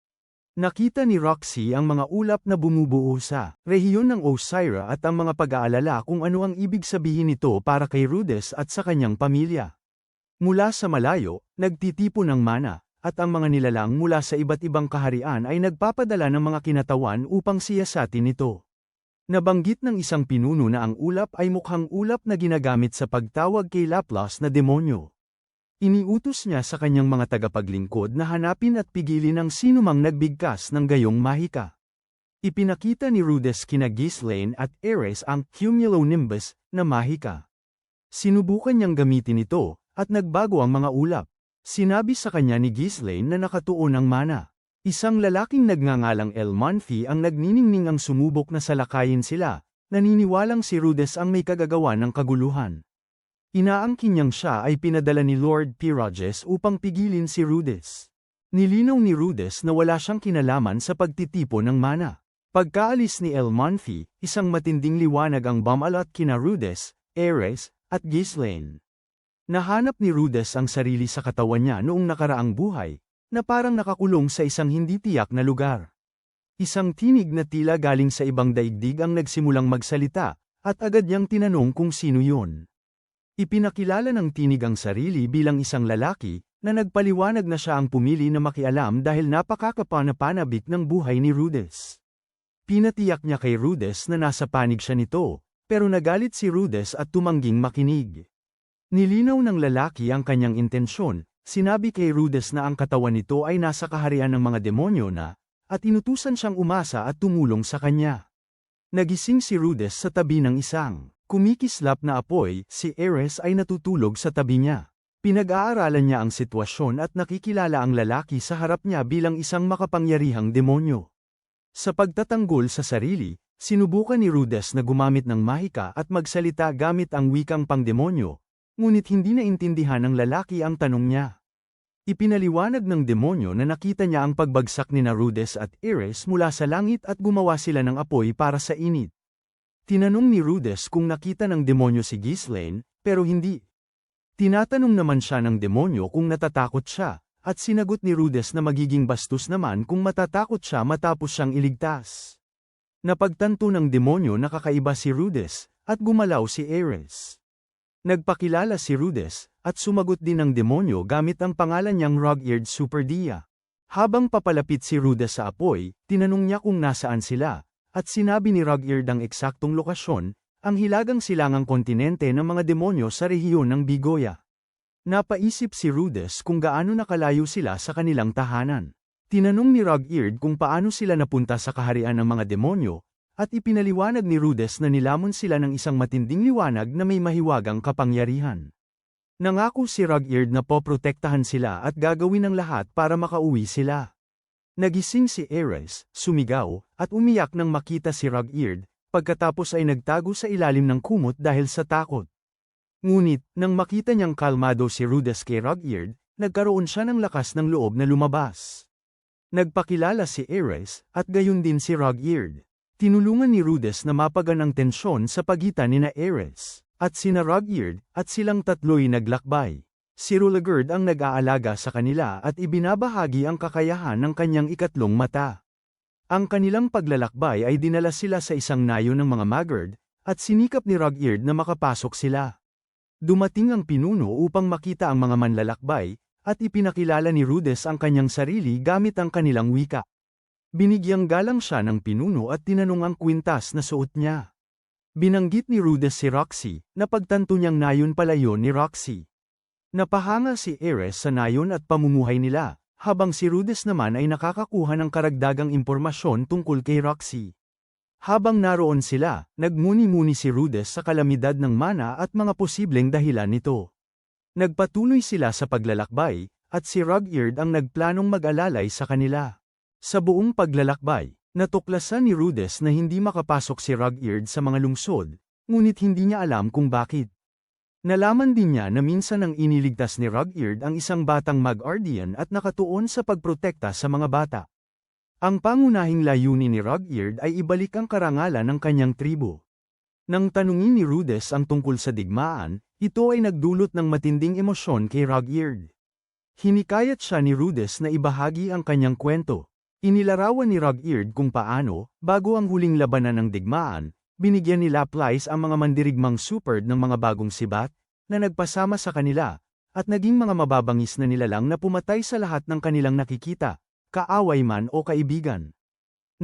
Nakita ni Roxy ang mga ulap na bumubuo sa rehiyon ng Osira at ang mga pag-aalala kung ano ang ibig sabihin nito para kay Rudess at sa kanyang pamilya. Mula sa malayo, nagtitipon ng mana, at ang mga nilalang mula sa iba't ibang kaharian ay nagpapadala ng mga kinatawan upang siyasatin ito. Nabanggit ng isang pinuno na ang ulap ay mukhang ulap na ginagamit sa pagtawag kay Laplas na demonyo. Iniutos niya sa kanyang mga tagapaglingkod na hanapin at pigilin ang sinumang nagbigkas ng gayong mahika. Ipinakita ni Rudess kina Ghislaine at Ares ang cumulonimbus na mahika. Sinubukan niyang gamitin ito, at nagbago ang mga ulap. Sinabi sa kanya ni Ghislaine na nakatuon ang mana. Isang lalaking nagngangalang El Manfi ang nagniningning ang sumubok na salakayin sila, naniniwalang si Rudess ang may kagagawan ng kaguluhan. Inaangkin niyang siya ay pinadala ni Lord Pyrages upang pigilin si Rudess. Nilinaw ni Rudess na wala siyang kinalaman sa pagtitipo ng mana. Pagkaalis ni El Manfi, isang matinding liwanag ang bumalat kina Rudess, Ares, at Ghislaine. Nahanap ni Rudess ang sarili sa katawan niya noong nakaraang buhay, na parang nakakulong sa isang hindi tiyak na lugar. Isang tinig na tila galing sa ibang daigdig ang nagsimulang magsalita, at agad niyang tinanong kung sino yun. Ipinakilala ng tinig ang sarili bilang isang lalaki, na nagpaliwanag na siya ang pumili na makialam dahil napakakapanpanabik ng buhay ni Rudess. Pinatiyak niya kay Rudess na nasa panig siya nito, pero nagalit si Rudess at tumangging makinig. Nilinaw ng lalaki ang kanyang intensyon. Sinabi kay Rudess na ang katawan nito ay nasa kaharian ng mga demonyo na, at inutusan siyang umasa at tumulong sa kanya. Nagising si Rudess sa tabi ng isang kumikislap na apoy, si Ares ay natutulog sa tabi niya. Pinag-aaralan niya ang sitwasyon at nakikilala ang lalaki sa harap niya bilang isang makapangyarihang demonyo. Sa pagtatanggol sa sarili, sinubukan ni Rudess na gumamit ng mahika at magsalita gamit ang wikang pangdemonyo. Ngunit hindi naintindihan ng lalaki ang tanong niya. Ipinaliwanag ng demonyo na nakita niya ang pagbagsak ni Rudess at Ares mula sa langit at gumawa sila ng apoy para sa init. Tinanong ni Rudess kung nakita ng demonyo si Ghislaine, pero hindi. Tinatanong naman siya ng demonyo kung natatakot siya, at sinagot ni Rudess na magiging bastos naman kung matatakot siya matapos siyang iligtas. Napagtanto ng demonyo na kakaiba si Rudess, at gumalaw si Ares. Nagpakilala si Rudess, at sumagot din ng demonyo gamit ang pangalan niyang Rog-eared Superdia. Habang papalapit si Rudess sa apoy, tinanong niya kung nasaan sila, at sinabi ni Rog-eared ang eksaktong lokasyon, ang hilagang silangang kontinente ng mga demonyo sa rehiyon ng Bigoya. Napaisip si Rudess kung gaano nakalayo sila sa kanilang tahanan. Tinanong ni Rog-eared kung paano sila napunta sa kaharian ng mga demonyo, at ipinaliwanag ni Rudess na nilamon sila ng isang matinding liwanag na may mahiwagang kapangyarihan. Nangako si Rog-eared na poprotektahan sila at gagawin ang lahat para makauwi sila. Nagising si Ares, sumigaw, at umiyak nang makita si Rog-eared, pagkatapos ay nagtago sa ilalim ng kumot dahil sa takot. Ngunit, nang makita niyang kalmado si Rudess kay Rog-eared, nagkaroon siya ng lakas ng loob na lumabas. Nagpakilala si Ares, at gayon din si Rog-eared. Tinulungan ni Rudess na mapagan ang tensyon sa pagitan nina Ares, at sina Rog-eared, at silang tatlo'y naglakbay. Si Rulagerd ang nag-aalaga sa kanila at ibinabahagi ang kakayahan ng kanyang ikatlong mata. Ang kanilang paglalakbay ay dinala sila sa isang nayo ng mga Magard, at sinikap ni Rog-eared na makapasok sila. Dumating ang pinuno upang makita ang mga manlalakbay, at ipinakilala ni Rudess ang kanyang sarili gamit ang kanilang wika. Binigyang galang siya ng pinuno at tinanong ang kwintas na suot niya. Binanggit ni Rudess si Roxy, na pagtanto niyang nayon pala yun ni Roxy. Napahanga si Ares sa nayon at pamumuhay nila, habang si Rudess naman ay nakakakuha ng karagdagang impormasyon tungkol kay Roxy. Habang naroon sila, nagmuni-muni si Rudess sa kalamidad ng mana at mga posibleng dahilan nito. Nagpatuloy sila sa paglalakbay, at si Rog-eared ang nagplanong mag-alalay sa kanila. Sa buong paglalakbay, natuklasan ni Rudess na hindi makapasok si Rog-eared sa mga lungsod, ngunit hindi niya alam kung bakit. Nalaman din niya na minsan nang iniligtas ni Rog-eared ang isang batang Mag-Ardian at nakatuon sa pagprotekta sa mga bata. Ang pangunahing layunin ni Rog-eared ay ibalik ang karangalan ng kanyang tribo. Nang tanungin ni Rudess ang tungkol sa digmaan, ito ay nagdulot ng matinding emosyon kay Rog-eared. Hinikayat siya ni Rudess na ibahagi ang kanyang kwento. Inilarawan ni Rog-eared kung paano, bago ang huling labanan ng digmaan, binigyan ni Laplace ang mga mandirigmang Superd ng mga bagong sibat, na nagpasama sa kanila, at naging mga mababangis na nilalang na pumatay sa lahat ng kanilang nakikita, kaaway man o kaibigan.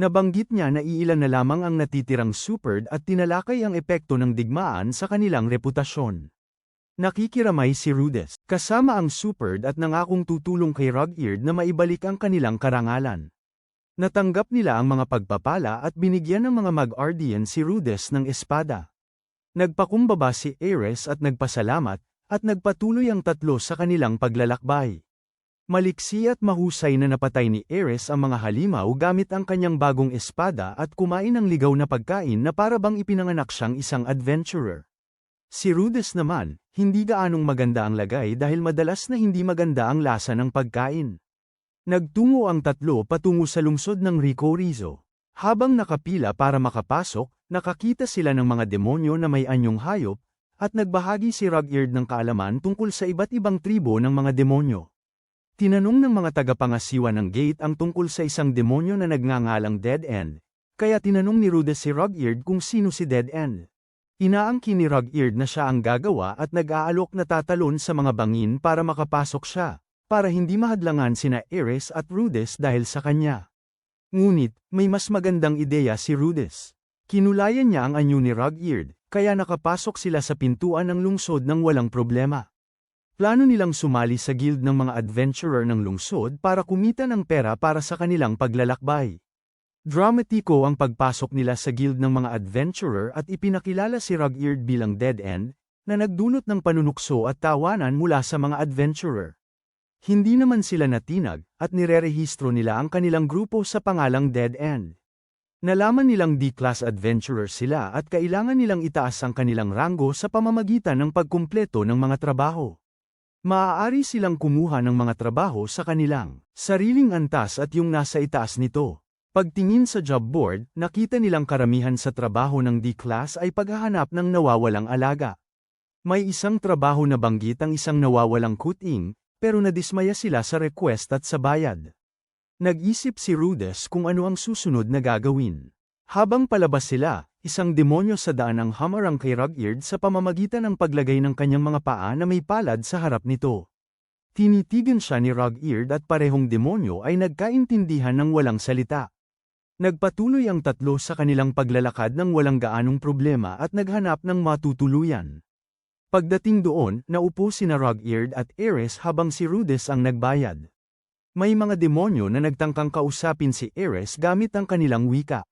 Nabanggit niya na iilan na lamang ang natitirang Superd at tinalakay ang epekto ng digmaan sa kanilang reputasyon. Nakikiramay si Rudess, kasama ang Superd at nangakong tutulong kay Rog-eared na maibalik ang kanilang karangalan. Natanggap nila ang mga pagpapala at binigyan ng mga Mag-Ardian si Rhodes ng espada. Nagpakumbaba si Ares at nagpasalamat, at nagpatuloy ang tatlo sa kanilang paglalakbay. Maliksi at mahusay na napatay ni Ares ang mga halimaw gamit ang kanyang bagong espada at kumain ng ligaw na pagkain na para bang ipinanganak siyang isang adventurer. Si Rhodes naman, hindi gaanong maganda ang lagay dahil madalas na hindi maganda ang lasa ng pagkain. Nagtungo ang tatlo patungo sa lungsod ng Rico Rizzo. Habang nakapila para makapasok, nakakita sila ng mga demonyo na may anyong hayop, at nagbahagi si Rugyard ng kaalaman tungkol sa iba't ibang tribo ng mga demonyo. Tinanong ng mga tagapangasiwa ng gate ang tungkol sa isang demonyo na nagngangalang Dead End, kaya tinanong ni Rhodes si Rugyard kung sino si Dead End. Inaangkin ni Rugyard na siya ang gagawa at nag-aalok na tatalon sa mga bangin para makapasok siya, para hindi mahadlangan sina Ares at Rhodes dahil sa kanya. Ngunit, may mas magandang ideya si Rhodes. Kinulayan niya ang anyo ni Rugyard, kaya nakapasok sila sa pintuan ng lungsod ng walang problema. Plano nilang sumali sa guild ng mga adventurer ng lungsod para kumita ng pera para sa kanilang paglalakbay. Dramatiko ang pagpasok nila sa guild ng mga adventurer at ipinakilala si Rugyard bilang Dead End, na nagdulot ng panunukso at tawanan mula sa mga adventurer. Hindi naman sila natinag, at nirerehistro nila ang kanilang grupo sa pangalang Dead End. Nalaman nilang D-class adventurer sila at kailangan nilang itaas ang kanilang ranggo sa pamamagitan ng pagkumpleto ng mga trabaho. Maaari silang kumuha ng mga trabaho sa kanilang sariling antas at yung nasa itaas nito. Pagtingin sa job board, nakita nilang karamihan sa trabaho ng D-class ay paghahanap ng nawawalang alaga. May isang trabaho na banggit ang isang nawawalang kuting, pero nadismaya sila sa request at sa bayad. Nag-isip si Rhodes kung ano ang susunod na gagawin. Habang palabas sila, isang demonyo sa daan ang hamarang kay Rugyard sa pamamagitan ng paglagay ng kanyang mga paa na may palad sa harap nito. Tinitigan siya ni Rugyard at parehong demonyo ay nagkaintindihan ng walang salita. Nagpatuloy ang tatlo sa kanilang paglalakad ng walang gaanong problema at naghanap ng matutuluyan. Pagdating doon, naupo sina Rugyard at Ares habang si Rhodes ang nagbayad. May mga demonyo na nagtangkang kausapin si Ares gamit ang kanilang wika.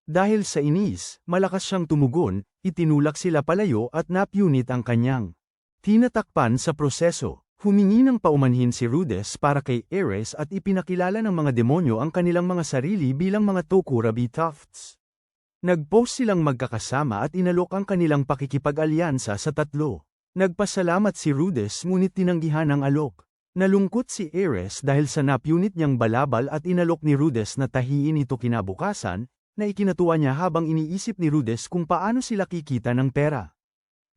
Dahil sa inis, malakas siyang tumugon, itinulak sila palayo at napunit ang kanyang tinatakpan sa proseso. Humingi ng paumanhin si Rhodes para kay Ares at ipinakilala ng mga demonyo ang kanilang mga sarili bilang mga Tokurabi Tufts. Nag-post silang magkakasama at inalok ang kanilang pakikipag-alyansa sa tatlo. Nagpasalamat si Rhodes ngunit tinanggihan ang alok. Nalungkot si Ares dahil sa napunit niyang balabal at inalok ni Rhodes na tahiin ito kinabukasan, na ikinatuwa niya habang iniisip ni Rhodes kung paano sila kikita ng pera.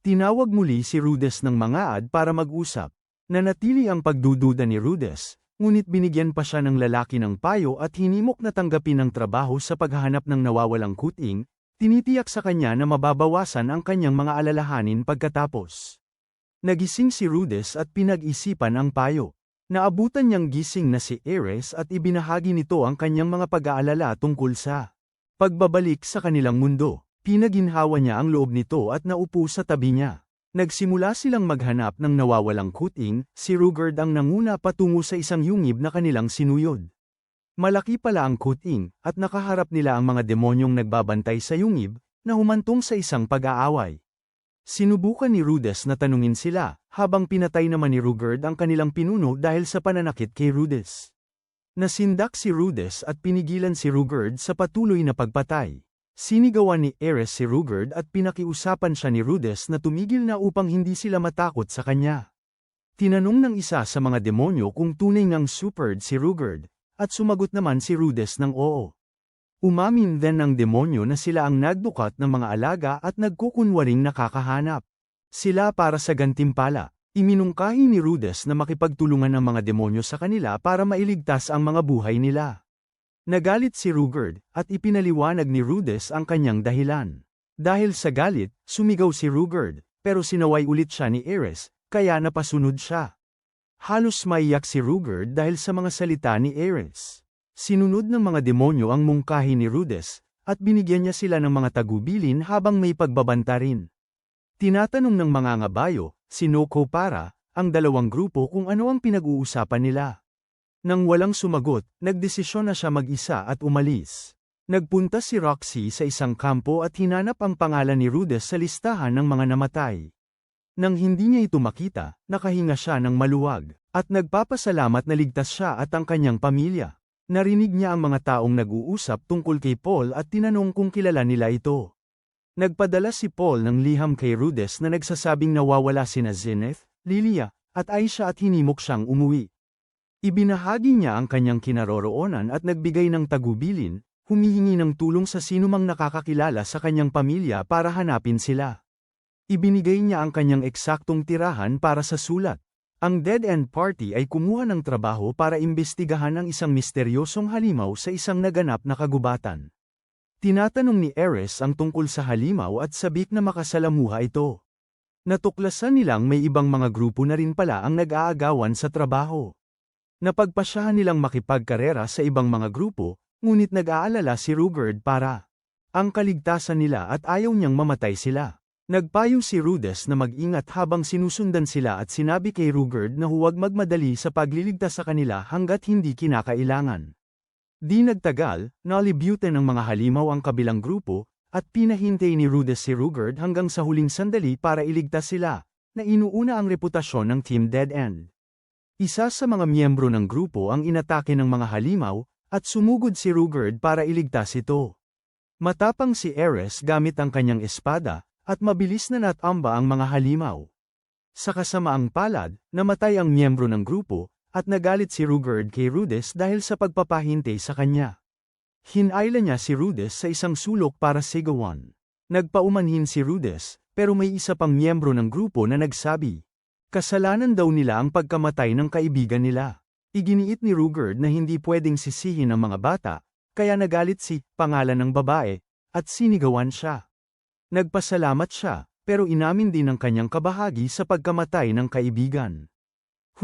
Tinawag muli si Rhodes ng mangaad para mag-usap. Nanatili ang pagdududa ni Rhodes, ngunit binigyan pa siya ng lalaki ng payo at hinimok na tanggapin ang trabaho sa paghahanap ng nawawalang kuting, tinitiyak sa kanya na mababawasan ang kanyang mga alalahanin pagkatapos. Nagising si Rhodes at pinag-isipan ang payo. Naabutan niyang gising na si Ares at ibinahagi nito ang kanyang mga pag-aalala tungkol sa pagbabalik sa kanilang mundo. Pinaginhawa niya ang loob nito at naupo sa tabi niya. Nagsimula silang maghanap ng nawawalang kuting, si Rugyard ang nanguna patungo sa isang yungib na kanilang sinuyod. Malaki pala ang kuting, at nakaharap nila ang mga demonyong nagbabantay sa yungib, na humantong sa isang pag-aaway. Sinubukan ni Rhodes na tanungin sila, habang pinatay naman ni Rugyard ang kanilang pinuno dahil sa pananakit kay Rhodes. Nasindak si Rhodes at pinigilan si Rugyard sa patuloy na pagpatay. Sinigawan ni Ares si Rugyard at pinakiusapan siya ni Rhodes na tumigil na upang hindi sila matakot sa kanya. Tinanong ng isa sa mga demonyo kung tunay ngang superd si Rugyard, at sumagot naman si Rhodes ng oo. Umamin din ng demonyo na sila ang nagdukat ng mga alaga at nagkukunwaring nakakahanap. Sila para sa gantimpala, iminungkahi ni Rhodes na makipagtulungan ng mga demonyo sa kanila para mailigtas ang mga buhay nila. Nagalit si Rugyard, at ipinaliwanag ni Rhodes ang kanyang dahilan. Dahil sa galit, sumigaw si Rugyard, pero sinaway ulit siya ni Ares, kaya napasunod siya. Halos maiyak si Rugyard dahil sa mga salita ni Ares. Sinunod ng mga demonyo ang mungkahi ni Rhodes, at binigyan niya sila ng mga tagubilin habang may pagbabanta rin. Tinatanong ng mga ngabayo, si Noko para, ang dalawang grupo kung ano ang pinag-uusapan nila. Nang walang sumagot, nagdesisyon na siya mag-isa at umalis. Nagpunta si Roxy sa isang kampo at hinanap ang pangalan ni Rudess sa listahan ng mga namatay. Nang hindi niya ito makita, nakahinga siya ng maluwag, at nagpapasalamat na ligtas siya at ang kanyang pamilya. Narinig niya ang mga taong nag-uusap tungkol kay Paul at tinanong kung kilala nila ito. Nagpadala si Paul ng liham kay Rudess na nagsasabing nawawala sina Zenith, Lilia, at Aisha at hinimok siyang umuwi. Ibinahagi niya ang kanyang kinaroroonan at nagbigay ng tagubilin, humihingi ng tulong sa sinumang nakakakilala sa kanyang pamilya para hanapin sila. Ibinigay niya ang kanyang eksaktong tirahan para sa sulat. Ang Dead End Party ay kumuha ng trabaho para imbestigahan ang isang misteryosong halimaw sa isang naganap na kagubatan. Tinatanong ni Ares ang tungkol sa halimaw at sabik na makasalamuha ito. Natuklasan nilang may ibang mga grupo na rin pala ang nag-aagawan sa trabaho. Napagpasyahan nilang makipagkarera sa ibang mga grupo, ngunit nag-aalala si Rugard para ang kaligtasan nila at ayaw niyang mamatay sila. Nagpayo si Rudess na mag-ingat habang sinusundan sila at sinabi kay Rugard na huwag magmadali sa pagliligtas sa kanila hanggat hindi kinakailangan. Di nagtagal, nalibutan ng mga halimaw ang kabilang grupo, at pinahintay ni Rudess si Rugard hanggang sa huling sandali para iligtas sila, na inuuna ang reputasyon ng Team Dead End. Isa sa mga miyembro ng grupo ang inatake ng mga halimaw, at sumugod si Rugard para iligtas ito. Matapang si Ares gamit ang kanyang espada, at mabilis na natamba ang mga halimaw. Sa kasamaang palad, namatay ang miyembro ng grupo, at nagalit si Rugard kay Rudess dahil sa pagpapahintay sa kanya. Hinayla niya si Rudess sa isang sulok para sigawan. Nagpaumanhin si Rudess, pero may isa pang miyembro ng grupo na nagsabi. Kasalanan daw nila ang pagkamatay ng kaibigan nila. Iginiit ni Rugard na hindi pwedeng sisihin ang mga bata, kaya nagalit si pangalan ng babae, at sinigawan siya. Nagpasalamat siya, pero inamin din ang kanyang kabahagi sa pagkamatay ng kaibigan.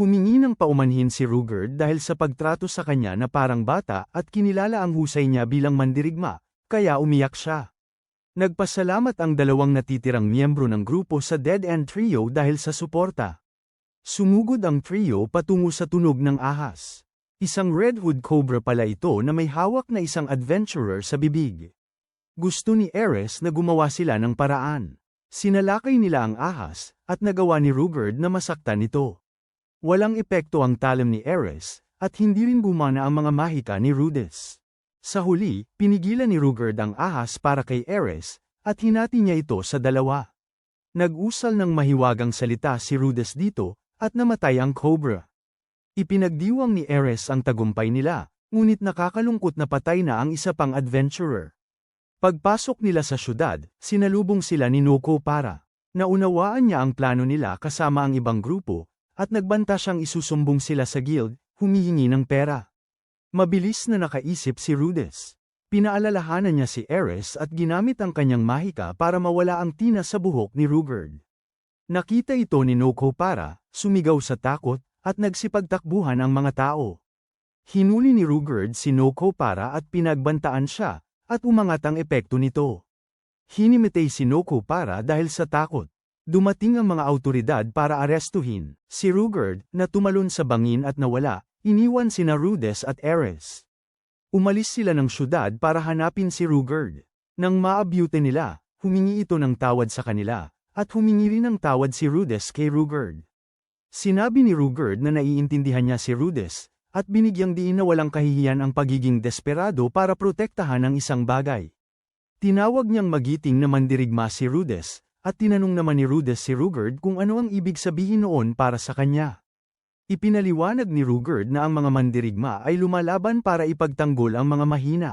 Humingi ng paumanhin si Rugard dahil sa pagtrato sa kanya na parang bata at kinilala ang husay niya bilang mandirigma, kaya umiyak siya. Nagpasalamat ang dalawang natitirang miyembro ng grupo sa Dead End Trio dahil sa suporta. Sumugod ang trio patungo sa tunog ng ahas. Isang Red Hood Cobra pala ito na may hawak na isang adventurer sa bibig. Gusto ni Ares na gumawa sila ng paraan. Sinalakay nila ang ahas, at nagawa ni Rugard na masaktan ito. Walang epekto ang talim ni Ares, at hindi rin gumana ang mga mahika ni Rudess. Sa huli, pinigilan ni Rugard ang ahas para kay Ares, at hinati niya ito sa dalawa. Nag-usal ng mahiwagang salita si Rudess dito, at namatay ang cobra. Ipinagdiwang ni Ares ang tagumpay nila, ngunit nakakalungkot na patay na ang isa pang adventurer. Pagpasok nila sa syudad, sinalubong sila ni Noko para. Naunawaan niya ang plano nila kasama ang ibang grupo, at nagbanta siyang isusumbong sila sa guild, humihingi ng pera. Mabilis na nakaisip si Rudess. Pinaalalahanan niya si Ares at ginamit ang kanyang mahika para mawala ang tina sa buhok ni Rugard. Nakita ito ni Noko para, sumigaw sa takot, at nagsipagtakbuhan ang mga tao. Hinuli ni Rugard si Noko para at pinagbantaan siya, at umangat ang epekto nito. Hinimitay si Noko para dahil sa takot. Dumating ang mga awtoridad para arestuhin si Rugard na tumalon sa bangin at nawala, iniwan sina Rudess at Ares. Umalis sila ng syudad para hanapin si Rugard. Nang maabyute nila, humingi ito ng tawad sa kanila, at humingi rin ng tawad si Rudess kay Rugard. Sinabi ni Rugard na naiintindihan niya si Rudess, at binigyang diin na walang kahihiyan ang pagiging desperado para protektahan ang isang bagay. Tinawag niyang magiting na mandirigma si Rudess, at tinanong naman ni Rudess si Rugard kung ano ang ibig sabihin noon para sa kanya. Ipinaliwanag ni Rugard na ang mga mandirigma ay lumalaban para ipagtanggol ang mga mahina.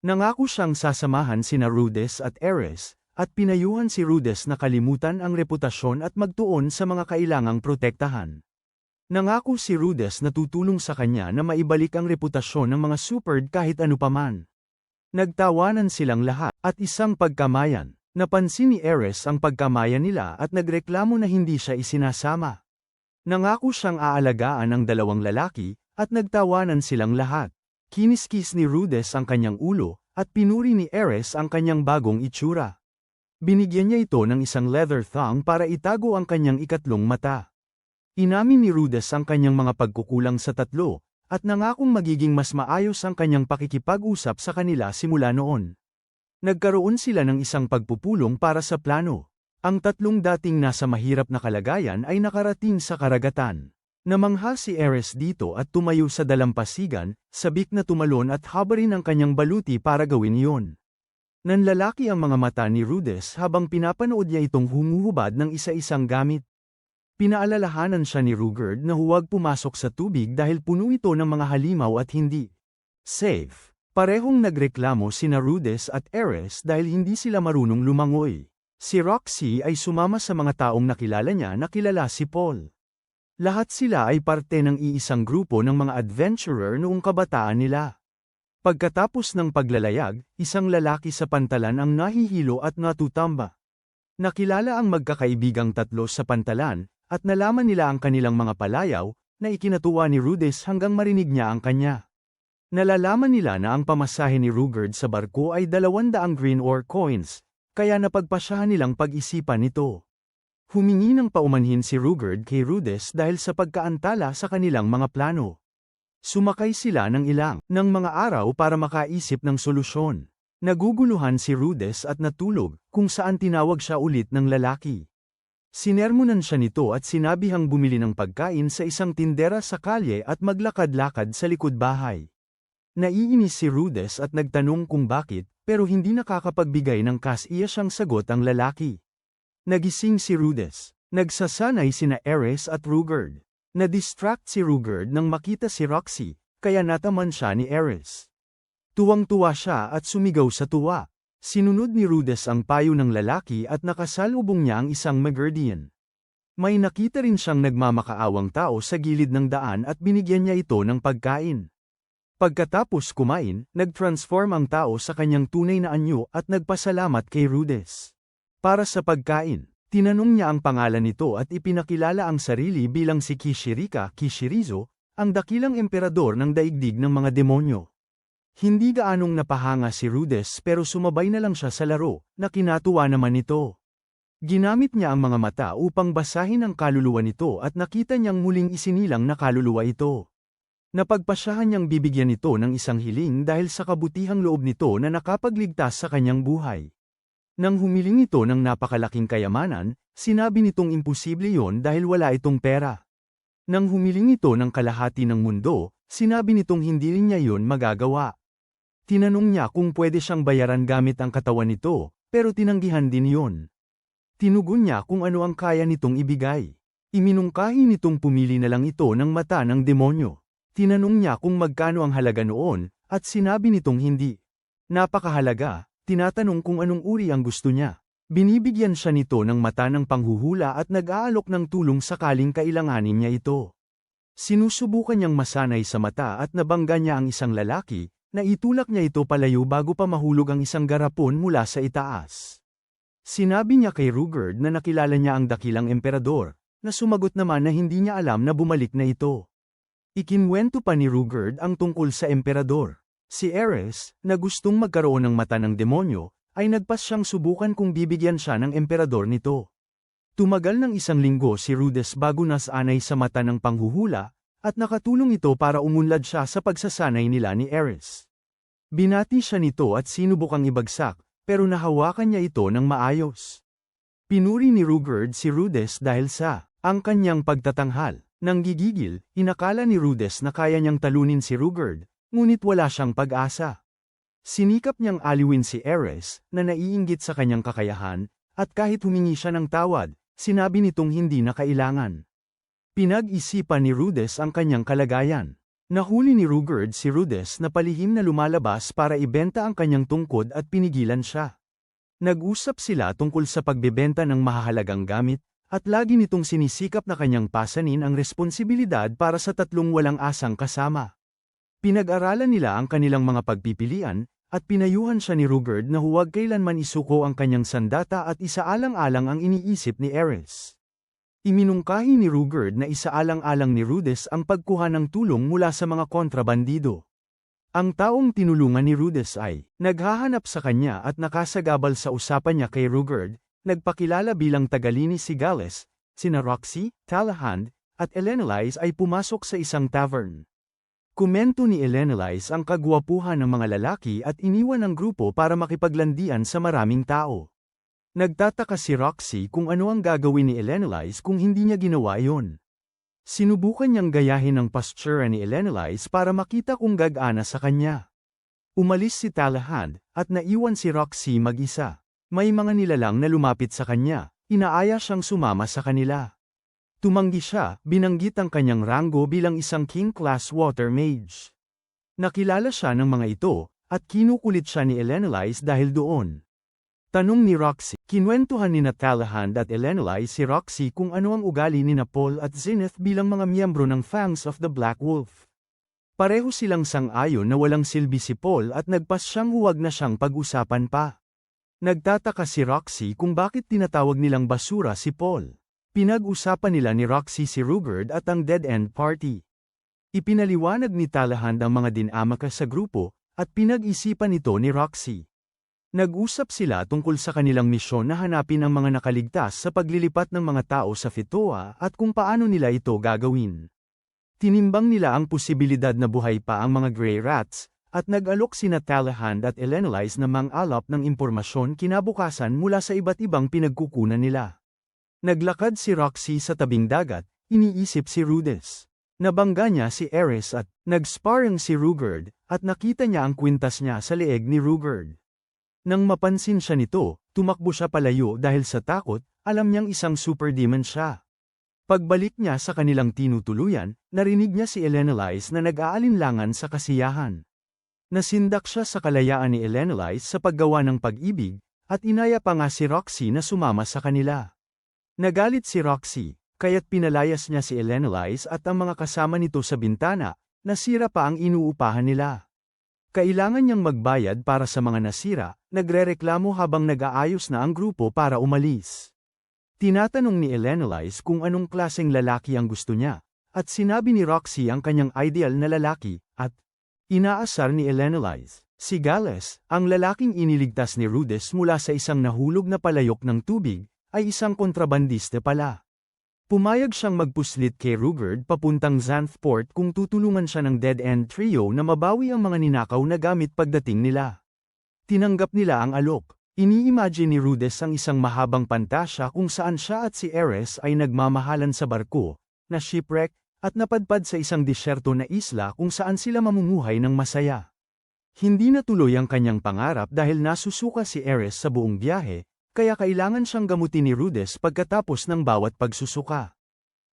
Nangako siyang sasamahan sina Rudess at Ares, at pinayuhan si Rudess na kalimutan ang reputasyon at magtuon sa mga kailangang protektahan. Nangako si Rudess na tutulong sa kanya na maibalik ang reputasyon ng mga Superd kahit anupaman. Nagtawanan silang lahat, at isang pagkamayan. Napansin ni Ares ang pagkamayan nila at nagreklamo na hindi siya isinasama. Nangako siyang aalagaan ang dalawang lalaki, at nagtawanan silang lahat. Kiniskis ni Rudess ang kanyang ulo, at pinuri ni Ares ang kanyang bagong itsura. Binigyan niya ito ng isang leather thong para itago ang kanyang ikatlong mata. Inamin ni Rudess ang kanyang mga pagkukulang sa tatlo, at nangakong magiging mas maayos ang kanyang pakikipag-usap sa kanila simula noon. Nagkaroon sila ng isang pagpupulong para sa plano. Ang tatlong dating nasa mahirap na kalagayan ay nakarating sa karagatan. Namangha si Ares dito at tumayo sa dalampasigan, sabik na tumalon at habarin ang kanyang baluti para gawin iyon. Nanlalaki ang mga mata ni Rudess habang pinapanood niya itong humuhubad ng isa-isang gamit. Pinaalalahanan siya ni Rugerd na huwag pumasok sa tubig dahil puno ito ng mga halimaw at hindi safe. Parehong nagreklamo sina Rudess at Ares dahil hindi sila marunong lumangoy. Si Roxy ay sumama sa mga taong nakilala niya na kilala si Paul. Lahat sila ay parte ng iisang grupo ng mga adventurer noong kabataan nila. Pagkatapos ng paglalayag, isang lalaki sa pantalan ang nahihilo at natutamba. Nakilala ang magkakaibigang tatlo sa pantalan, at nalaman nila ang kanilang mga palayaw, na ikinatuwa ni Rudess hanggang marinig niya ang kanya. Nalalaman nila na ang pamasahe ni Rugerd sa barko ay 200 green ore coins, kaya napagpasyahan nilang pag-isipan ito. Humingi ng paumanhin si Rugerd kay Rudess dahil sa pagkaantala sa kanilang mga plano. Sumakay sila ng ilang ng mga araw para makaisip ng solusyon. Naguguluhan si Rudess at natulog, kung saan tinawag siya ulit ng lalaki. Sinermonan siya nito at sinabihang bumili ng pagkain sa isang tindera sa kalye at maglakad-lakad sa likod bahay. Naiinis si Rudess at nagtanong kung bakit, pero hindi nakakapagbigay ng kasiya siyang sagot ang lalaki. Nagising si Rudess. Nagsasanay sina Ares at Rugerd. Na-distract si Rugerd nang makita si Roxy, kaya nataman siya ni Ares. Tuwang-tuwa siya at sumigaw sa tuwa. Sinunod ni Rudess ang payo ng lalaki at nakasalubong niya ang isang Magerdian. May nakita rin siyang nagmamakaawang tao sa gilid ng daan at binigyan niya ito ng pagkain. Pagkatapos kumain, nag-transform ang tao sa kanyang tunay na anyo at nagpasalamat kay Rudess. Para sa pagkain, tinanong niya ang pangalan nito at ipinakilala ang sarili bilang si Kishirika Kishirizo, ang dakilang emperador ng daigdig ng mga demonyo. Hindi gaanong napahanga si Rudess pero sumabay na lang siya sa laro, na kinatuwa naman nito. Ginamit niya ang mga mata upang basahin ang kaluluwa nito at nakita niyang muling isinilang na kaluluwa ito. Napagpasyahan niyang bibigyan ito ng isang hiling dahil sa kabutihang loob nito na nakapagligtas sa kanyang buhay. Nang humiling ito ng napakalaking kayamanan, sinabi nitong imposible yon dahil wala itong pera. Nang humiling ito ng kalahati ng mundo, sinabi nitong hindi rin niya yon magagawa. Tinanong niya kung pwede siyang bayaran gamit ang katawan nito, pero tinanggihan din yon. Tinugon niya kung ano ang kaya nitong ibigay. Iminungkahi nitong pumili na lang ito ng mata ng demonyo. Tinanong niya kung magkano ang halaga noon, at sinabi nitong hindi. Napakahalaga, tinatanong kung anong uri ang gusto niya. Binibigyan siya nito ng mata ng panghuhula at nag-aalok ng tulong sakaling kailanganin niya ito. Sinusubukan niyang masanay sa mata at nabangga niya ang isang lalaki, na itulak niya ito palayo bago pa mahulog ang isang garapon mula sa itaas. Sinabi niya kay Rugerd na nakilala niya ang dakilang emperador, na sumagot naman na hindi niya alam na bumalik na ito. Ikinwento pa ni Rugerd ang tungkol sa emperador. Si Ares, na gustong magkaroon ng mata ng demonyo, ay nagpas siyang subukan kung bibigyan siya ng emperador nito. Tumagal ng 1 linggo si Rudess bago nasanay sa mata ng panghuhula, at nakatulong ito para umunlad siya sa pagsasanay nila ni Ares. Binati siya nito at sinubukang ibagsak, pero nahawakan niya ito ng maayos. Pinuri ni Rugerd si Rudess dahil sa ang kanyang pagtatanghal. Nang gigigil, inakala ni Rudess na kaya niyang talunin si Rugerd, ngunit wala siyang pag-asa. Sinikap niyang aliwin si Ares, na naiinggit sa kanyang kakayahan, at kahit humingi siya ng tawad, sinabi nitong hindi na kailangan. Pinag-isipan ni Rudess ang kanyang kalagayan. Nahuli ni Rugerd si Rudess na palihim na lumalabas para ibenta ang kanyang tungkod at pinigilan siya. Nag-usap sila tungkol sa pagbebenta ng mahahalagang gamit, at lagi nitong sinisikap na kanyang pasanin ang responsibilidad para sa tatlong walang asang kasama. Pinag-aralan nila ang kanilang mga pagpipilian, at pinayuhan siya ni Rugerd na huwag kailanman isuko ang kanyang sandata at isaalang-alang ang iniisip ni Ares. Iminungkahi ni Rugerd na isaalang-alang ni Rudess ang pagkuha ng tulong mula sa mga kontrabandido. Ang taong tinulungan ni Rudess ay naghahanap sa kanya at nakasagabal sa usapan niya kay Rugerd. Nagpakilala bilang tagalinis si Gales, sina Roxy, Talahand, at Elenalize ay pumasok sa isang tavern. Komento ni Elenice ang kagwapuhan ng mga lalaki at iniwan ang grupo para makipaglandian sa maraming tao. Nagtataka si Roxy kung ano ang gagawin ni Elenice kung hindi niya ginawa iyon. Sinubukan niyang gayahin ang postura ni Elenice para makita kung gagana sa kanya. Umalis si Talahand, at naiwan si Roxy mag-isa. May mga nilalang na lumapit sa kanya, inaaya siyang sumama sa kanila. Tumanggi siya, binanggit ang kanyang ranggo bilang isang king-class water mage. Nakilala siya ng mga ito, at kinukulit siya ni Elenice dahil doon. Tanong ni Roxy, kinwentuhan ni Talahand at Elenice si Roxy kung ano ang ugali ni Paul at Zenith bilang mga miyembro ng Fangs of the Black Wolf. Pareho silang sang-ayon na walang silbi si Paul at nagpas siyang huwag na siyang pag-usapan pa. Nagtataka si Roxy kung bakit tinatawag nilang basura si Paul. Pinag-usapan nila ni Roxy si Rugard at ang Dead End Party. Ipinaliwanag ni Talahand ang mga dinamika sa grupo, at pinag-isipan ito ni Roxy. Nag-usap sila tungkol sa kanilang misyon na hanapin ang mga nakaligtas sa paglilipat ng mga tao sa Fitoa at kung paano nila ito gagawin. Tinimbang nila ang posibilidad na buhay pa ang mga Grey Rats, at nag-alok sina Talahand at Elenice na mang-alap ng impormasyon kinabukasan mula sa iba't ibang pinagkukunan nila. Naglakad si Roxy sa tabing dagat, iniisip si Rudess. Nabangga niya si Eris at nag-sparring si Rugard, at nakita niya ang kwintas niya sa leeg ni Rugard. Nang mapansin siya nito, tumakbo siya palayo dahil sa takot, alam niyang isang super demon siya. Pagbalik niya sa kanilang tinutuluyan, narinig niya si Elenice na nag-aalinlangan sa kasiyahan. Nasindak siya sa kalayaan ni Elenice sa paggawa ng pag-ibig, at inaya pa nga si Roxy na sumama sa kanila. Nagalit si Roxy, kaya't pinalayas niya si Elenice at ang mga kasama nito sa bintana, nasira pa ang inuupahan nila. Kailangan niyang magbayad para sa mga nasira, nagrereklamo habang nag-aayos na ang grupo para umalis. Tinatanong ni Elenice kung anong klaseng lalaki ang gusto niya, at sinabi ni Roxy ang kanyang ideal na lalaki, at inaasar ni Elenice. Si Gales, ang lalaking iniligtas ni Rudess mula sa isang nahulog na palayok ng tubig, ay isang kontrabandista pala. Pumayag siyang magpuslit kay Rugard papuntang Xanthport kung tutulungan siya ng Dead End Trio na mabawi ang mga ninakaw na gamit pagdating nila. Tinanggap nila ang alok. Ini-imagine ni Rudess ang isang mahabang pantasya kung saan siya at si Eris ay nagmamahalan sa barko, na shipwreck, at napadpad sa isang disyerto na isla kung saan sila mamumuhay ng masaya. Hindi natuloy ang kanyang pangarap dahil nasusuka si Eris sa buong biyahe, kaya kailangan siyang gamutin ni Rudess pagkatapos ng bawat pagsusuka.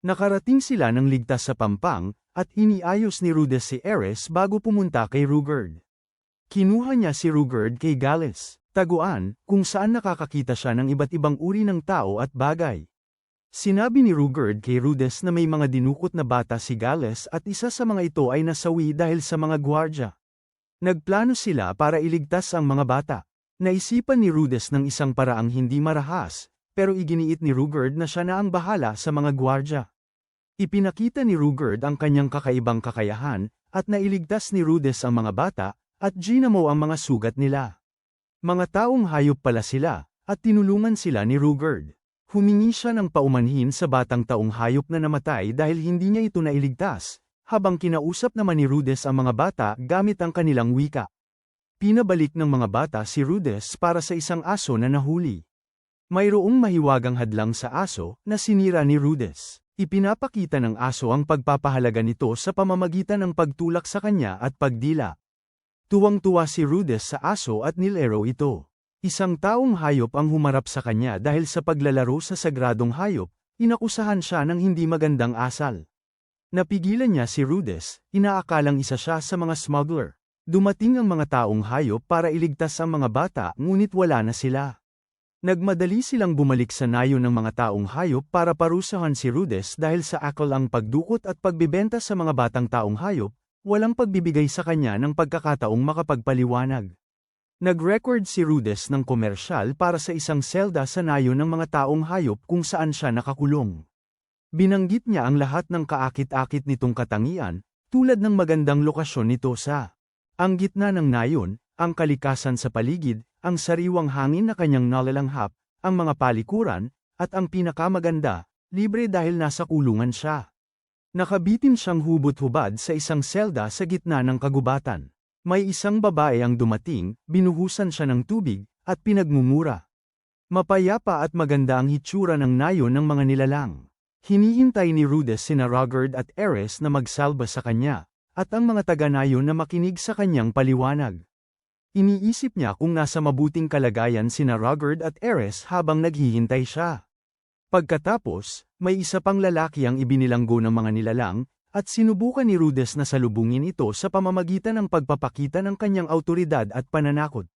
Nakarating sila ng ligtas sa Pampang, at iniayos ni Rudess si Eris bago pumunta kay Rugard. Kinuha niya si Rugard kay Gales, taguan, kung saan nakakakita siya ng iba't ibang uri ng tao at bagay. Sinabi ni Rugard kay Rudess na may mga dinukot na bata si Gales at isa sa mga ito ay nasawi dahil sa mga gwardya. Nagplano sila para iligtas ang mga bata. Naisipan ni Rudess ng isang paraang hindi marahas, pero iginiit ni Rugard na siya na ang bahala sa mga gwardya. Ipinakita ni Rugard ang kanyang kakaibang kakayahan, at nailigtas ni Rudess ang mga bata, at ginamo ang mga sugat nila. Mga taong hayop pala sila, at tinulungan sila ni Rugard. Humingi siya ng paumanhin sa batang taong hayop na namatay dahil hindi niya ito nailigtas, habang kinausap naman ni Rudess ang mga bata gamit ang kanilang wika. Pinabalik ng mga bata si Rudess para sa isang aso na nahuli. Mayroong mahiwagang hadlang sa aso na sinira ni Rudess. Ipinapakita ng aso ang pagpapahalaga nito sa pamamagitan ng pagtulak sa kanya at pagdila. Tuwang-tuwa si Rudess sa aso at nilero ito. Isang taong hayop ang humarap sa kanya dahil sa paglalaro sa sagradong hayop, inakusahan siya ng hindi magandang asal. Napigilan niya si Rudess, inaakalang isa siya sa mga smuggler. Dumating ang mga taong hayop para iligtas ang mga bata ngunit wala na sila. Nagmadali silang bumalik sa nayo ng mga taong hayop para parusahan si Rudess dahil sa akal ang pagdukot at pagbibenta sa mga batang taong hayop, walang pagbibigay sa kanya ng pagkakataong makapagpaliwanag. Nag-record si Rudess ng komersyal para sa isang selda sa nayo ng mga taong hayop kung saan siya nakakulong. Binanggit niya ang lahat ng kaakit-akit nitong katangian, tulad ng magandang lokasyon nito sa ang gitna ng nayon, ang kalikasan sa paligid, ang sariwang hangin na kanyang nalalanghap, ang mga palikuran, at ang pinakamaganda, libre dahil nasa kulungan siya. Nakabitin siyang hubot-hubad sa isang selda sa gitna ng kagubatan. May isang babae ang dumating, binuhusan siya ng tubig, at pinagmumura. Mapayapa at maganda ang hitsura ng nayon ng mga nilalang. Hinihintay ni Rudess sina Rogard at Ares na magsalba sa kanya, at ang mga taga-nayon na makinig sa kanyang paliwanag. Iniisip niya kung nasa mabuting kalagayan sina Rogard at Ares habang naghihintay siya. Pagkatapos, may isa pang lalaki ang ibinilanggo ng mga nilalang, at sinubukan ni Rudess na salubungin ito sa pamamagitan ng pagpapakita ng kanyang awtoridad at pananakot.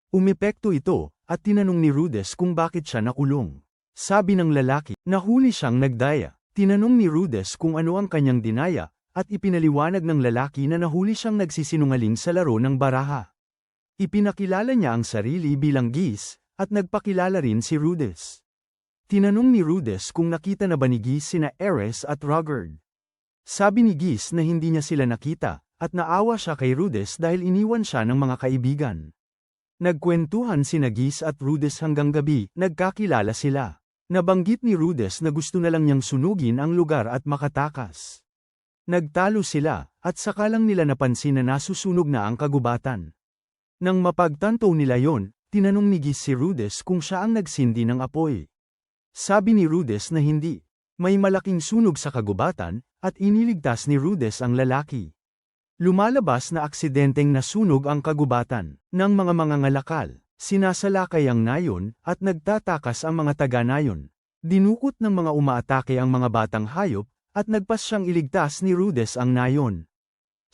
Umepekto ito, at tinanong ni Rudess kung bakit siya nakulong. Sabi ng lalaki, nahuli siyang nagdaya. Tinanong ni Rudess kung ano ang kanyang dinaya, at ipinaliwanag ng lalaki na nahuli siyang nagsisinungaling sa laro ng baraha. Ipinakilala niya ang sarili bilang Gis, at nagpakilala rin si Rudess. Tinanong ni Rudess kung nakita na ba ni Gis sina Ares at Rogard. Sabi ni Gis na hindi niya sila nakita, at naawa siya kay Rudess dahil iniwan siya ng mga kaibigan. Nagkwentuhan sina Gis at Rudess hanggang gabi, nagkakilala sila. Nabanggit ni Rudess na gusto na lang niyang sunugin ang lugar at makatakas. Nagtalo sila, at saka lang nila napansin na nasusunog na ang kagubatan. Nang mapagtanto nila yon, tinanong ni Gis si Rudess kung siya ang nagsindi ng apoy. Sabi ni Rudess na hindi. May malaking sunog sa kagubatan, at iniligtas ni Rudess ang lalaki. Lumalabas na aksidenteng nasunog ang kagubatan. Ng mga mangangalakal, sinasalakay ang nayon, at nagtatakas ang mga taga-nayon. Dinukot ng mga umaatake ang mga batang hayop, at nagpas siyang iligtas ni Rudess ang nayon.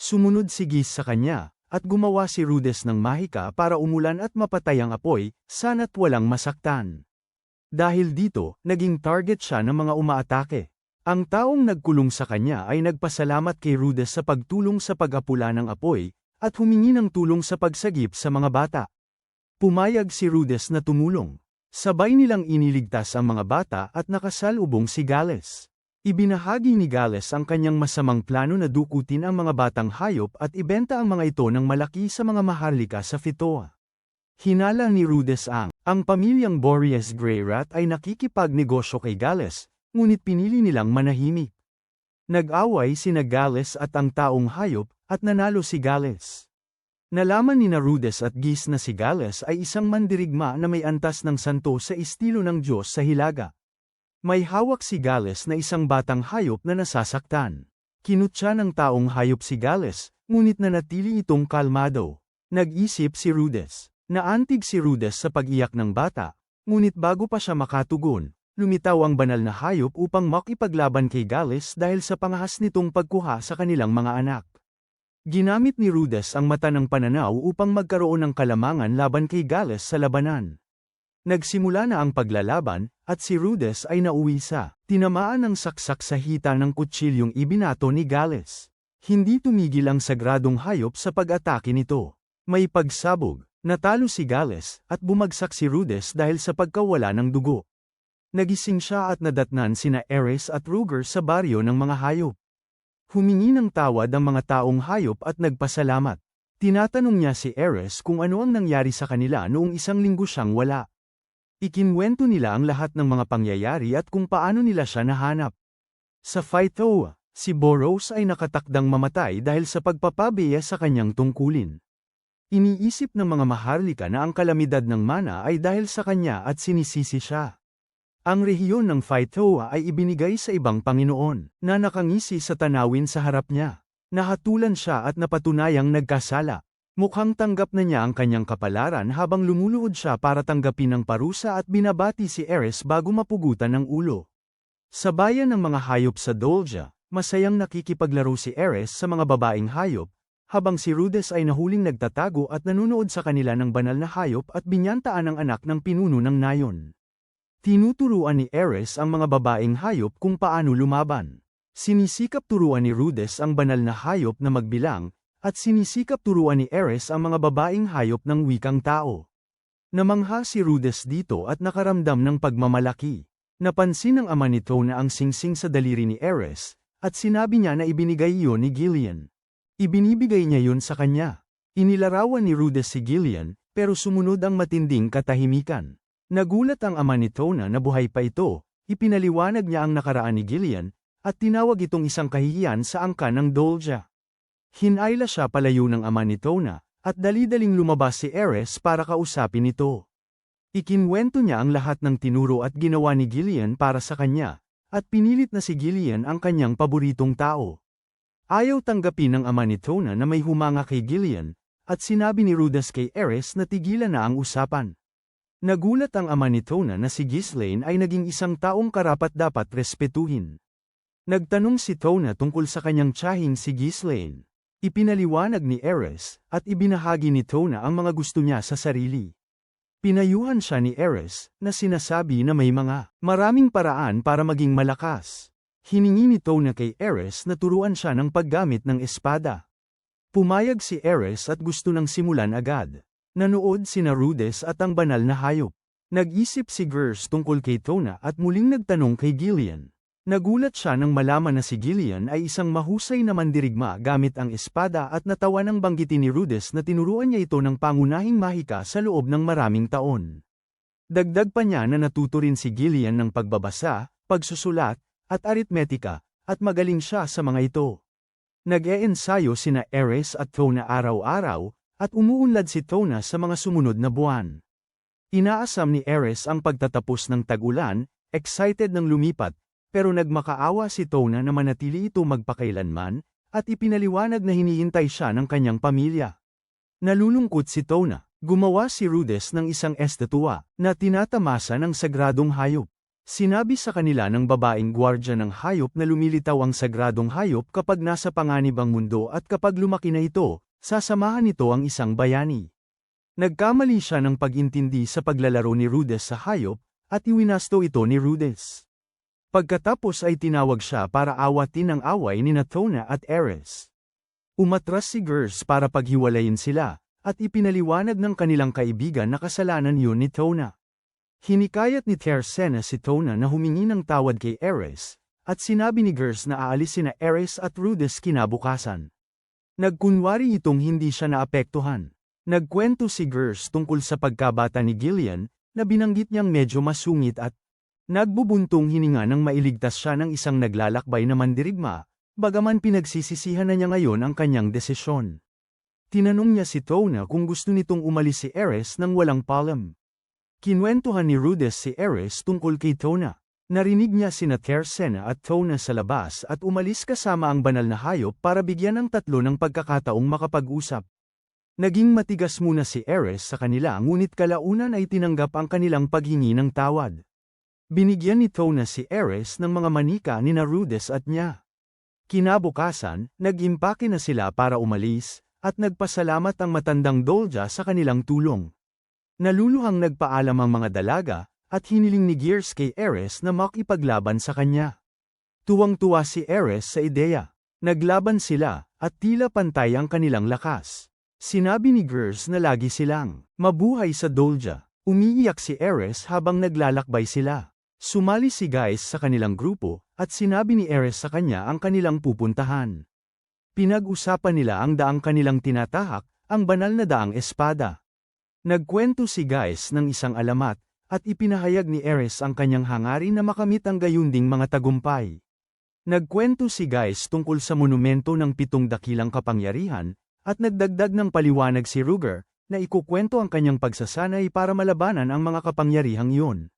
Sumunod si Gis sa kanya, at gumawa si Rudess ng mahika para umulan at mapatay ang apoy, sana't walang masaktan. Dahil dito, naging target siya ng mga umaatake. Ang taong nagkulong sa kanya ay nagpasalamat kay Rudess sa pagtulong sa pag-apula ng apoy, at humingi ng tulong sa pagsagip sa mga bata. Pumayag si Rudess na tumulong. Sabay nilang iniligtas ang mga bata at nakasalubong si Gales. Ibinahagi ni Gales ang kanyang masamang plano na dukutin ang mga batang hayop at ibenta ang mga ito ng malaki sa mga maharlika sa Fitoa. Hinala ni Rudess ang pamilyang Boreas Greyrat ay nakikipagnegosyo kay Gales, ngunit pinili nilang manahimik. Nag-away sina Gales at ang taong hayop, at nanalo si Gales. Nalaman ni Rudess at Gis na si Gales ay isang mandirigma na may antas ng santo sa estilo ng Diyos sa Hilaga. May hawak si Gales na isang batang hayop na nasasaktan. Kinutya ng taong hayop si Gales, ngunit nanatili itong kalmado. Nag-isip si Rudess. Naantig si Rudess sa pag-iyak ng bata, ngunit bago pa siya makatugon, lumitaw ang banal na hayop upang makipaglaban kay Gales dahil sa pangahas nitong pagkuha sa kanilang mga anak. Ginamit ni Rudess ang mata ng pananaw upang magkaroon ng kalamangan laban kay Gales sa labanan. Nagsimula na ang paglalaban, at si Rudess ay nauwi sa tinamaan ng saksak sa hita ng kutsilyong ibinato ni Gales. Hindi tumigil ang sagradong hayop sa pag-atake nito. May pagsabog. Natalo si Gales, at bumagsak si Rudess dahil sa pagkawala ng dugo. Nagising siya at nadatnan sina Ares at Rogard sa baryo ng mga hayop. Humingi ng tawad ang mga taong hayop at nagpasalamat. Tinatanong niya si Ares kung ano ang nangyari sa kanila noong isang linggo siyang wala. Ikinwento nila ang lahat ng mga pangyayari at kung paano nila siya nahanap. Sa Phytoa, si Boros ay nakatakdang mamatay dahil sa pagpapabeya sa kanyang tungkulin. Iniisip ng mga maharlika na ang kalamidad ng mana ay dahil sa kanya at sinisisi siya. Ang rehiyon ng Phytoa ay ibinigay sa ibang Panginoon, na nakangisi sa tanawin sa harap niya. Nahatulan siya at napatunayang nagkasala. Mukhang tanggap na niya ang kanyang kapalaran habang lumuluhod siya para tanggapin ang parusa at binabati si Ares bago mapugutan ng ulo. Sa bayan ng mga hayop sa Dolja, masayang nakikipaglaro si Ares sa mga babaeng hayop, habang si Rudess ay nahuling nagtatago at nanunood sa kanila ng banal na hayop at binyantaan ang anak ng pinuno ng nayon. Tinuturuan ni Ares ang mga babaeng hayop kung paano lumaban. Sinisikap turuan ni Rudess ang banal na hayop na magbilang, at sinisikap turuan ni Ares ang mga babaeng hayop ng wikang tao. Namangha si Rudess dito at nakaramdam ng pagmamalaki. Napansin ng ama nito na ang singsing sa daliri ni Ares, at sinabi niya na ibinigay iyon ni Gillian. Ibinibigay niya yun sa kanya. Inilarawan ni Rudess si Gillian, pero sumunod ang matinding katahimikan. Nagulat ang ama ni Tona na buhay pa ito, ipinaliwanag niya ang nakaraan ni Gillian, at tinawag itong isang kahihiyan sa angkan ng Dolja. Hinayla siya palayo ng ama ni Tona, at dali-daling lumabas si Ares para kausapin ito. Ikinwento niya ang lahat ng tinuro at ginawa ni Gillian para sa kanya, at pinilit na si Gillian ang kanyang paboritong tao. Ayaw tanggapin ng ama ni Tona na may humanga kay Gillian, at sinabi ni Rudas kay Ares na tigilan na ang usapan. Nagulat ang ama ni Tona na si Ghislaine ay naging isang taong karapat-dapat respetuhin. Nagtanong si Tona tungkol sa kanyang tiyahing si Ghislaine. Ipinaliwanag ni Ares, at ibinahagi ni Tona ang mga gusto niya sa sarili. Pinayuhan siya ni Ares, na sinasabi na may maraming paraan para maging malakas. Hiningi ni Tona kay Ares na turuan siya ng paggamit ng espada. Pumayag si Ares at gusto nang simulan agad. Nanood sina Rudes at ang banal na hayop. Nag-isip si Gers tungkol kay Tona at muling nagtanong kay Gillian. Nagulat siya nang malaman na si Gillian ay isang mahusay na mandirigma gamit ang espada at natawa nang banggitin ni Rudes na tinuruan niya ito ng pangunahing mahika sa loob ng maraming taon. Dagdag pa niya na natuto rin si Gillian ng pagbabasa, pagsusulat, at aritmetika, at magaling siya sa mga ito. Nag-e-ensayo sina Ares at Tona araw-araw, at umuunlad si Tona sa mga sumunod na buwan. Inaasam ni Ares ang pagtatapos ng tag-ulan, excited ng lumipat, pero nagmakaawa si Tona na manatili ito magpakailanman, at ipinaliwanag na hinihintay siya ng kanyang pamilya. Nalulungkot si Tona, gumawa si Rudes ng isang estatwa, na tinatamasa ng sagradong hayop. Sinabi sa kanila ng babaeng gwardya ng hayop na lumilitaw ang sagradong hayop kapag nasa panganib ang mundo at kapag lumaki na ito, sasamahan nito ang isang bayani. Nagkamali siya ng pag-intindi sa paglalaro ni Rudes sa hayop, at iwinasto ito ni Rudes. Pagkatapos ay tinawag siya para awatin ang away ni Tona at Ares. Umatras si Gers para paghiwalayin sila, at ipinaliwanag ng kanilang kaibigan na kasalanan yun ni Tona. Hinikayat ni Tersena si Tona na humingi ng tawad kay Ares, at sinabi ni Gers na aalisin na Ares at Rudes kinabukasan. Nagkunwari itong hindi siya naapektuhan. Nagkwento si Gers tungkol sa pagkabata ni Gillian, na binanggit niyang medyo masungit at nagbubuntong hininga nang mailigtas siya ng isang naglalakbay na mandirigma, bagaman pinagsisisihan na niya ngayon ang kanyang desisyon. Tinanong niya si Tona kung gusto nitong umalis si Ares nang walang paalam. Kinwentuhan ni Rudes si Ares tungkol kay Tona. Narinig niya sina Tersena at Tona sa labas at umalis kasama ang banal na hayop para bigyan ng tatlo ng pagkakataong makapag-usap. Naging matigas muna si Ares sa kanila ngunit kalaunan ay tinanggap ang kanilang paghingi ng tawad. Binigyan ni Tona si Ares ng mga manika ni Rudes at niya. Kinabukasan, nag-impake na sila para umalis, at nagpasalamat ang matandang Dolja sa kanilang tulong. Naluluhang nagpaalam ang mga dalaga, at hiniling ni Gers kay Ares na makipaglaban sa kanya. Tuwang-tuwa si Ares sa ideya. Naglaban sila, at tila pantay ang kanilang lakas. Sinabi ni Gers na lagi silang mabuhay sa Dolja. Umiiyak si Ares habang naglalakbay sila. Sumali si Gais sa kanilang grupo, at sinabi ni Ares sa kanya ang kanilang pupuntahan. Pinag-usapan nila ang daang kanilang tinatahak, ang banal na daang espada. Nagkwento si Gais ng isang alamat, at ipinahayag ni Ares ang kanyang hangarin na makamit ang gayunding mga tagumpay. Nagkwento si Gais tungkol sa monumento ng 7 dakilang kapangyarihan, at nagdagdag ng paliwanag si Ruger, na ikukwento ang kanyang pagsasanay para malabanan ang mga kapangyarihang iyon.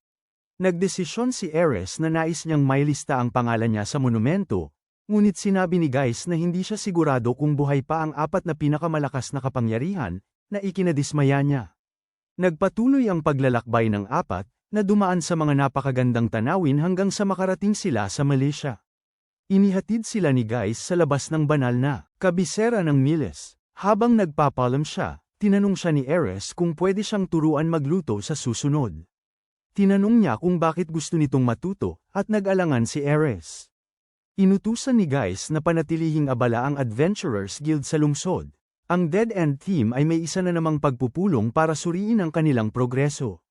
Nagdesisyon si Ares na nais niyang mailista ang pangalan niya sa monumento, ngunit sinabi ni Gais na hindi siya sigurado kung buhay pa ang 4 na pinakamalakas na kapangyarihan, na ikinadismaya niya. Nagpatuloy ang paglalakbay ng 4, na dumaan sa mga napakagandang tanawin hanggang sa makarating sila sa Malaysia. Inihatid sila ni Gais sa labas ng banal na kabisera ng Miles. Habang nagpapalam siya, tinanong siya ni Ares kung pwede siyang turuan magluto sa susunod. Tinanong niya kung bakit gusto nitong matuto, at nag-alangan si Ares. Inutusan ni Gais na panatilihing abala ang Adventurers Guild sa lungsod. Ang Dead End Team ay may isa na namang pagpupulong para suriin ang kanilang progreso.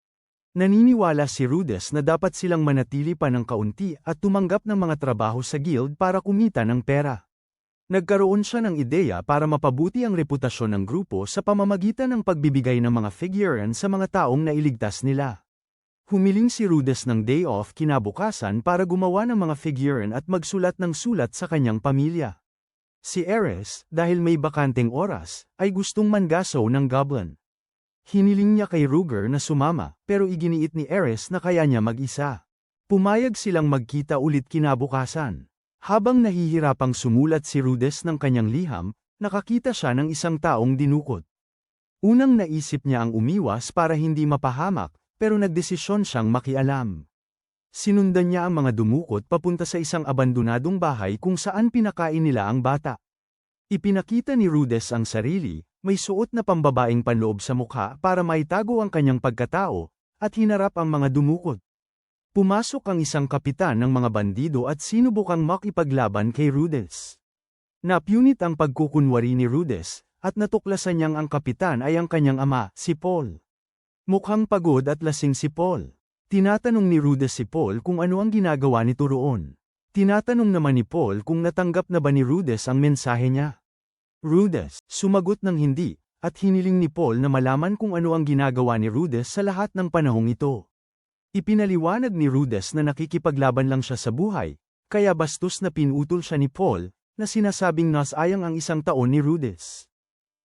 Naniniwala si Rudes na dapat silang manatili pa ng kaunti at tumanggap ng mga trabaho sa guild para kumita ng pera. Nagkaroon siya ng ideya para mapabuti ang reputasyon ng grupo sa pamamagitan ng pagbibigay ng mga figuran sa mga taong nailigtas nila. Humiling si Rudes ng day off kinabukasan para gumawa ng mga figurine at magsulat ng sulat sa kanyang pamilya. Si Ares, dahil may bakanteng oras, ay gustong mangaso ng goblin. Hiniling niya kay Ruger na sumama, pero iginiit ni Ares na kaya niya mag-isa. Pumayag silang magkita ulit kinabukasan. Habang nahihirapang sumulat si Rudes ng kanyang liham, nakakita siya ng isang taong dinukot. Unang naisip niya ang umiwas para hindi mapahamak, pero nagdesisyon siyang makialam. Sinundan niya ang mga dumukot papunta sa isang abandonadong bahay kung saan pinakain nila ang bata. Ipinakita ni Rudes ang sarili, may suot na pambabaeng panloob sa mukha para maitago ang kanyang pagkatao, at hinarap ang mga dumukot. Pumasok ang isang kapitan ng mga bandido at sinubukang makipaglaban kay Rudes. Napunit ang pagkukunwari ni Rudes, at natuklasan niyang ang kapitan ay ang kanyang ama, si Paul. Mukhang pagod at lasing si Paul. Tinatanong ni Rudes si Paul kung ano ang ginagawa nito roon. Tinatanong naman ni Paul kung natanggap na ba ni Rudes ang mensahe niya. Rudes, sumagot ng hindi, at hiniling ni Paul na malaman kung ano ang ginagawa ni Rudes sa lahat ng panahong ito. Ipinaliwanag ni Rudes na nakikipaglaban lang siya sa buhay, kaya bastos na pinutol siya ni Paul, na sinasabing nasayang ang isang taon ni Rudes.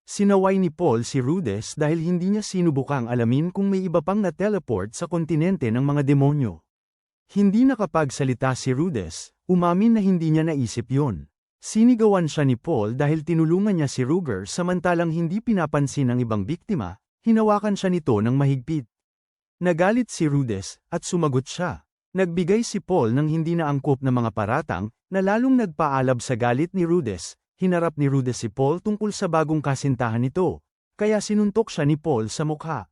Sinaway ni Paul si Rudes dahil hindi niya sinubukang alamin kung may iba pang na-teleport sa kontinente ng mga demonyo. Hindi nakapagsalita si Rudes, umamin na hindi niya naisip yon. Sinigawan siya ni Paul dahil tinulungan niya si Ruger samantalang hindi pinapansin ng ibang biktima, hinawakan siya nito ng mahigpit. Nagalit si Rudes, at sumagot siya. Nagbigay si Paul ng hindi naangkop na mga paratang, na lalong nagpaalab sa galit ni Rudes. Hinarap ni Rudes si Paul tungkol sa bagong kasintahan nito, kaya sinuntok siya ni Paul sa mukha.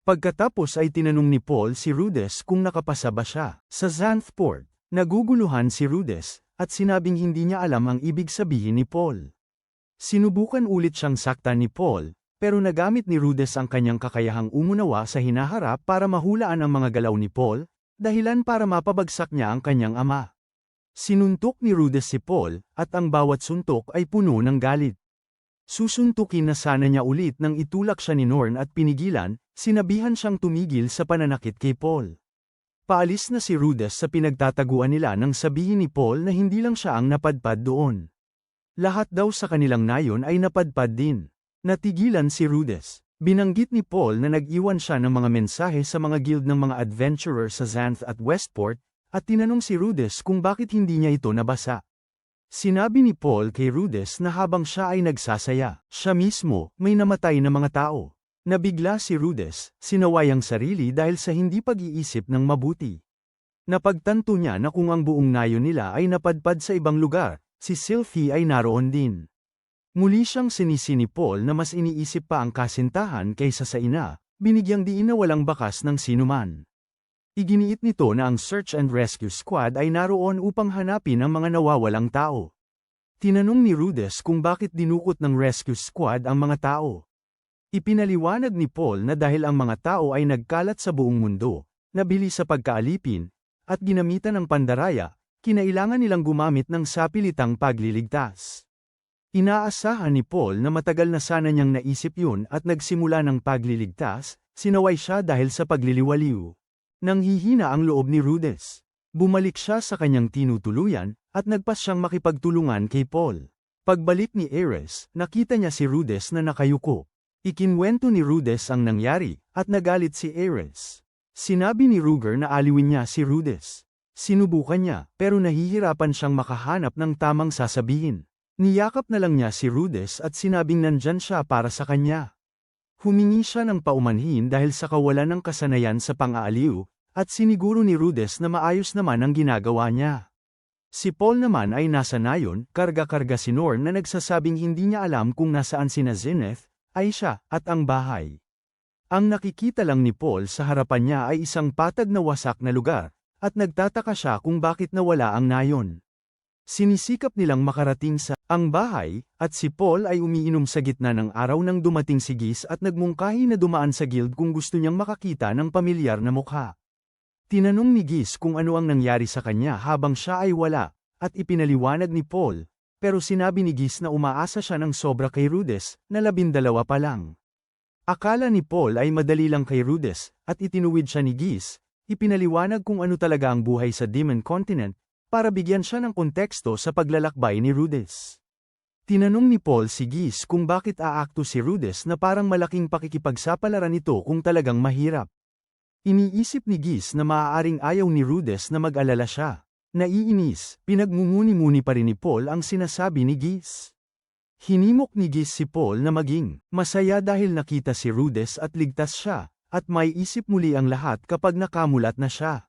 Pagkatapos ay tinanong ni Paul si Rudes kung nakapasa ba siya. Sa Xanthport, naguguluhan si Rudes, at sinabing hindi niya alam ang ibig sabihin ni Paul. Sinubukan ulit siyang saktan ni Paul, pero nagamit ni Rudes ang kanyang kakayahang umunawa sa hinaharap para mahulaan ang mga galaw ni Paul, dahilan para mapabagsak niya ang kanyang ama. Sinuntok ni Rudes si Paul, at ang bawat suntok ay puno ng galit. Susuntukin na sana niya ulit nang itulak siya ni Norn at pinigilan, sinabihan siyang tumigil sa pananakit kay Paul. Paalis na si Rudes sa pinagtataguan nila nang sabihin ni Paul na hindi lang siya ang napadpad doon. Lahat daw sa kanilang nayon ay napadpad din. Natigilan si Rudes. Binanggit ni Paul na nag-iwan siya ng mga mensahe sa mga guild ng mga adventurer sa Xanth at Westport, at tinanong si Rudes kung bakit hindi niya ito nabasa. Sinabi ni Paul kay Rudes na habang siya ay nagsasaya, siya mismo, may namatay na mga tao. Nabigla si Rudes, sinaway ang sarili dahil sa hindi pag-iisip ng mabuti. Napagtanto niya na kung ang buong nayon nila ay napadpad sa ibang lugar, si Sylphie ay naroon din. Muli siyang sinisi ni Paul na mas iniisip pa ang kasintahan kaysa sa ina, binigyang diin na walang bakas ng sinuman. Iginiit nito na ang Search and Rescue Squad ay naroon upang hanapin ang mga nawawalang tao. Tinanong ni Rudes kung bakit dinukot ng Rescue Squad ang mga tao. Ipinaliwanag ni Paul na dahil ang mga tao ay nagkalat sa buong mundo, nabili sa pagkaalipin, at ginamitan ng pandaraya, kinailangan nilang gumamit ng sapilitang pagliligtas. Inaasahan ni Paul na matagal na sana niyang naisip yun at nagsimula ng pagliligtas, sinaway siya dahil sa pagliliwaliw. Nanghihina ang loob ni Rudes. Bumalik siya sa kanyang tinutuluyan, at nagpas siyang makipagtulungan kay Paul. Pagbalik ni Ares, nakita niya si Rudes na nakayuko. Ikinwento ni Rudes ang nangyari, at nagalit si Ares. Sinabi ni Ruger na aliwin niya si Rudes. Sinubukan niya, pero nahihirapan siyang makahanap ng tamang sasabihin. Niyakap na lang niya si Rudes at sinabing nandyan siya para sa kanya. Humingi siya ng paumanhin dahil sa kawalan ng kasanayan sa pang-aaliw, at siniguro ni Rudes na maayos naman ang ginagawa niya. Si Paul naman ay nasa nayon, karga-karga si Norn na nagsasabing hindi niya alam kung nasaan sina Zenith, Aisha, at ang bahay. Ang nakikita lang ni Paul sa harapan niya ay isang patag na wasak na lugar, at nagtataka siya kung bakit nawala ang nayon. Sinisikap nilang makarating sa ang bahay, at si Paul ay umiinom sa gitna ng araw nang dumating si Gis at nagmungkahi na dumaan sa guild kung gusto niyang makakita ng pamilyar na mukha. Tinanong ni Gis kung ano ang nangyari sa kanya habang siya ay wala, at ipinaliwanag ni Paul, pero sinabi ni Gis na umaasa siya ng sobra kay Rudes, na 12 pa lang. Akala ni Paul ay madali lang kay Rudes, at itinuwid siya ni Gis, ipinaliwanag kung ano talaga ang buhay sa Demon Continent, para bigyan siya ng konteksto sa paglalakbay ni Rudess. Tinanong ni Paul si Giz kung bakit aakto si Rudess na parang malaking pakikipagsapalaran ito kung talagang mahirap. Iniisip ni Giz na maaaring ayaw ni Rudess na mag-alala siya. Naiinis, pinagmumuni-muni pa rin ni Paul ang sinasabi ni Giz. Hinimok ni Giz si Paul na maging masaya dahil nakita si Rudess at ligtas siya, at may isip muli ang lahat kapag nakamulat na siya.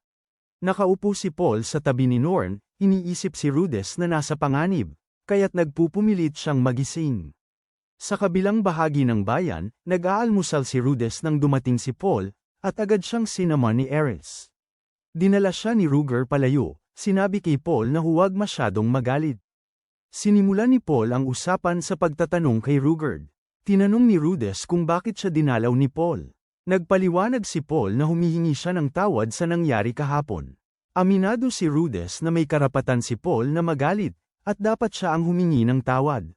Nakaupo si Paul sa tabi ni Norn, iniisip si Rudess na nasa panganib, kaya't nagpupumilit siyang magising. Sa kabilang bahagi ng bayan, nag-aalmusal si Rudess nang dumating si Paul, at agad siyang sinamon ni Ares. Dinala siya ni Ruger palayo, sinabi kay Paul na huwag masyadong magalit. Sinimulan ni Paul ang usapan sa pagtatanong kay Ruger. Tinanong ni Rudess kung bakit siya dinalaw ni Paul. Nagpaliwanag si Paul na humihingi siya ng tawad sa nangyari kahapon. Aminado si Rudess na may karapatan si Paul na magalit, at dapat siya ang humingi ng tawad.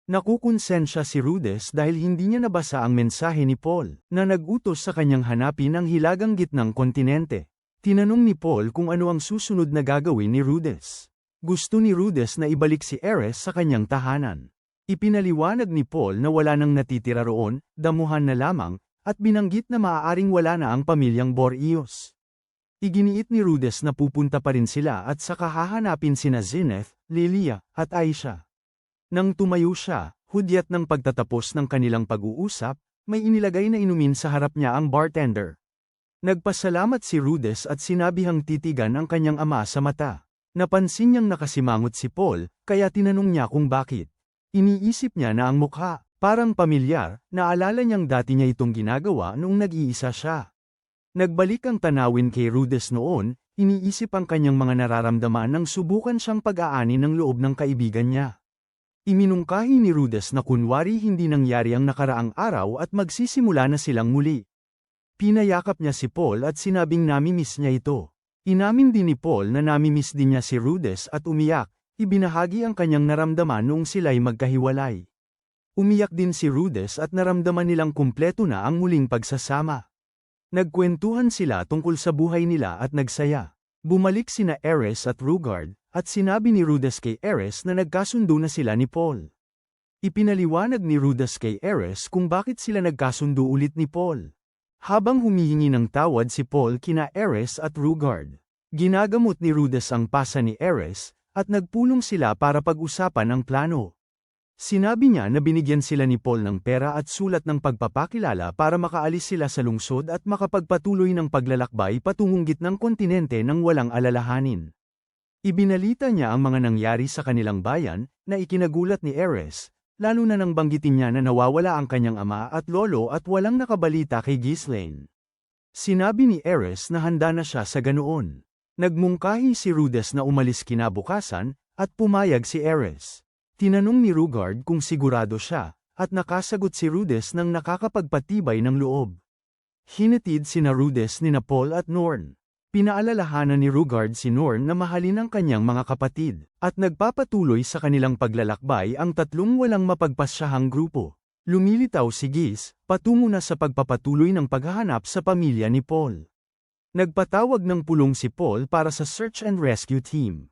Nakukonsensya si Rudess dahil hindi niya nabasa ang mensahe ni Paul, na nag-utos sa kanyang hanapin ang hilagang gitnang kontinente. Tinanong ni Paul kung ano ang susunod na gagawin ni Rudess. Gusto ni Rudess na ibalik si Ares sa kanyang tahanan. Ipinaliwanag ni Paul na wala nang natitira roon, damuhan na lamang, at binanggit na maaaring wala na ang pamilyang Boreos. Iginiit ni Rudess na pupunta pa rin sila at saka hahanapin sina Zenith, Lilia, at Aisha. Nang tumayo siya, hudyat ng pagtatapos ng kanilang pag-uusap, may inilagay na inumin sa harap niya ang bartender. Nagpasalamat si Rudess at sinabihang titigan ang kanyang ama sa mata. Napansin niyang nakasimangot si Paul, kaya tinanong niya kung bakit. Iniisip niya na ang mukha, parang pamilyar, naalala niyang dati niya itong ginagawa noong nag-iisa siya. Nagbalik ang tanawin kay Rudess noon, iniisip ang kanyang mga nararamdaman nang subukan siyang pag-aani ng loob ng kaibigan niya. Iminungkahi ni Rudess na kunwari hindi nangyari ang nakaraang araw at magsisimula na silang muli. Pinayakap niya si Paul at sinabing namimiss niya ito. Inamin din ni Paul na namimiss din niya si Rudess at umiyak, ibinahagi ang kanyang naramdaman noong sila'y magkahiwalay. Umiyak din si Rudess at naramdaman nilang kumpleto na ang muling pagsasama. Nagkwentuhan sila tungkol sa buhay nila at nagsaya. Bumalik sina Ares at Rugard, at sinabi ni Rudess kay Ares na nagkasundo na sila ni Paul. Ipinaliwanag ni Rudess kay Ares kung bakit sila nagkasundo ulit ni Paul. Habang humihingi ng tawad si Paul kina Ares at Rugard, ginagamot ni Rudess ang pasa ni Ares, at nagpulong sila para pag-usapan ang plano. Sinabi niya na binigyan sila ni Paul ng pera at sulat ng pagpapakilala para makaalis sila sa lungsod at makapagpatuloy ng paglalakbay patungong gitnang kontinente ng walang alalahanin. Ibinalita niya ang mga nangyari sa kanilang bayan, na ikinagulat ni Ares, lalo na nang banggitin niya na nawawala ang kanyang ama at lolo at walang nakabalita kay Ghislaine. Sinabi ni Ares na handa na siya sa ganoon. Nagmungkahi si Rudess na umalis kinabukasan, at pumayag si Ares. Tinanong ni Rugard kung sigurado siya, at nakasagot si Rudess nang nakakapagpatibay ng loob. Hinatid sina Rudess ni Paul at Norn. Pinaalalahanan ni Rugard si Norn na mahalin ang kanyang mga kapatid, at nagpapatuloy sa kanilang paglalakbay ang tatlong walang mapagpasyahang grupo. Lumilitaw si Giz, patungo na sa pagpapatuloy ng paghahanap sa pamilya ni Paul. Nagpatawag ng pulong si Paul para sa search and rescue team.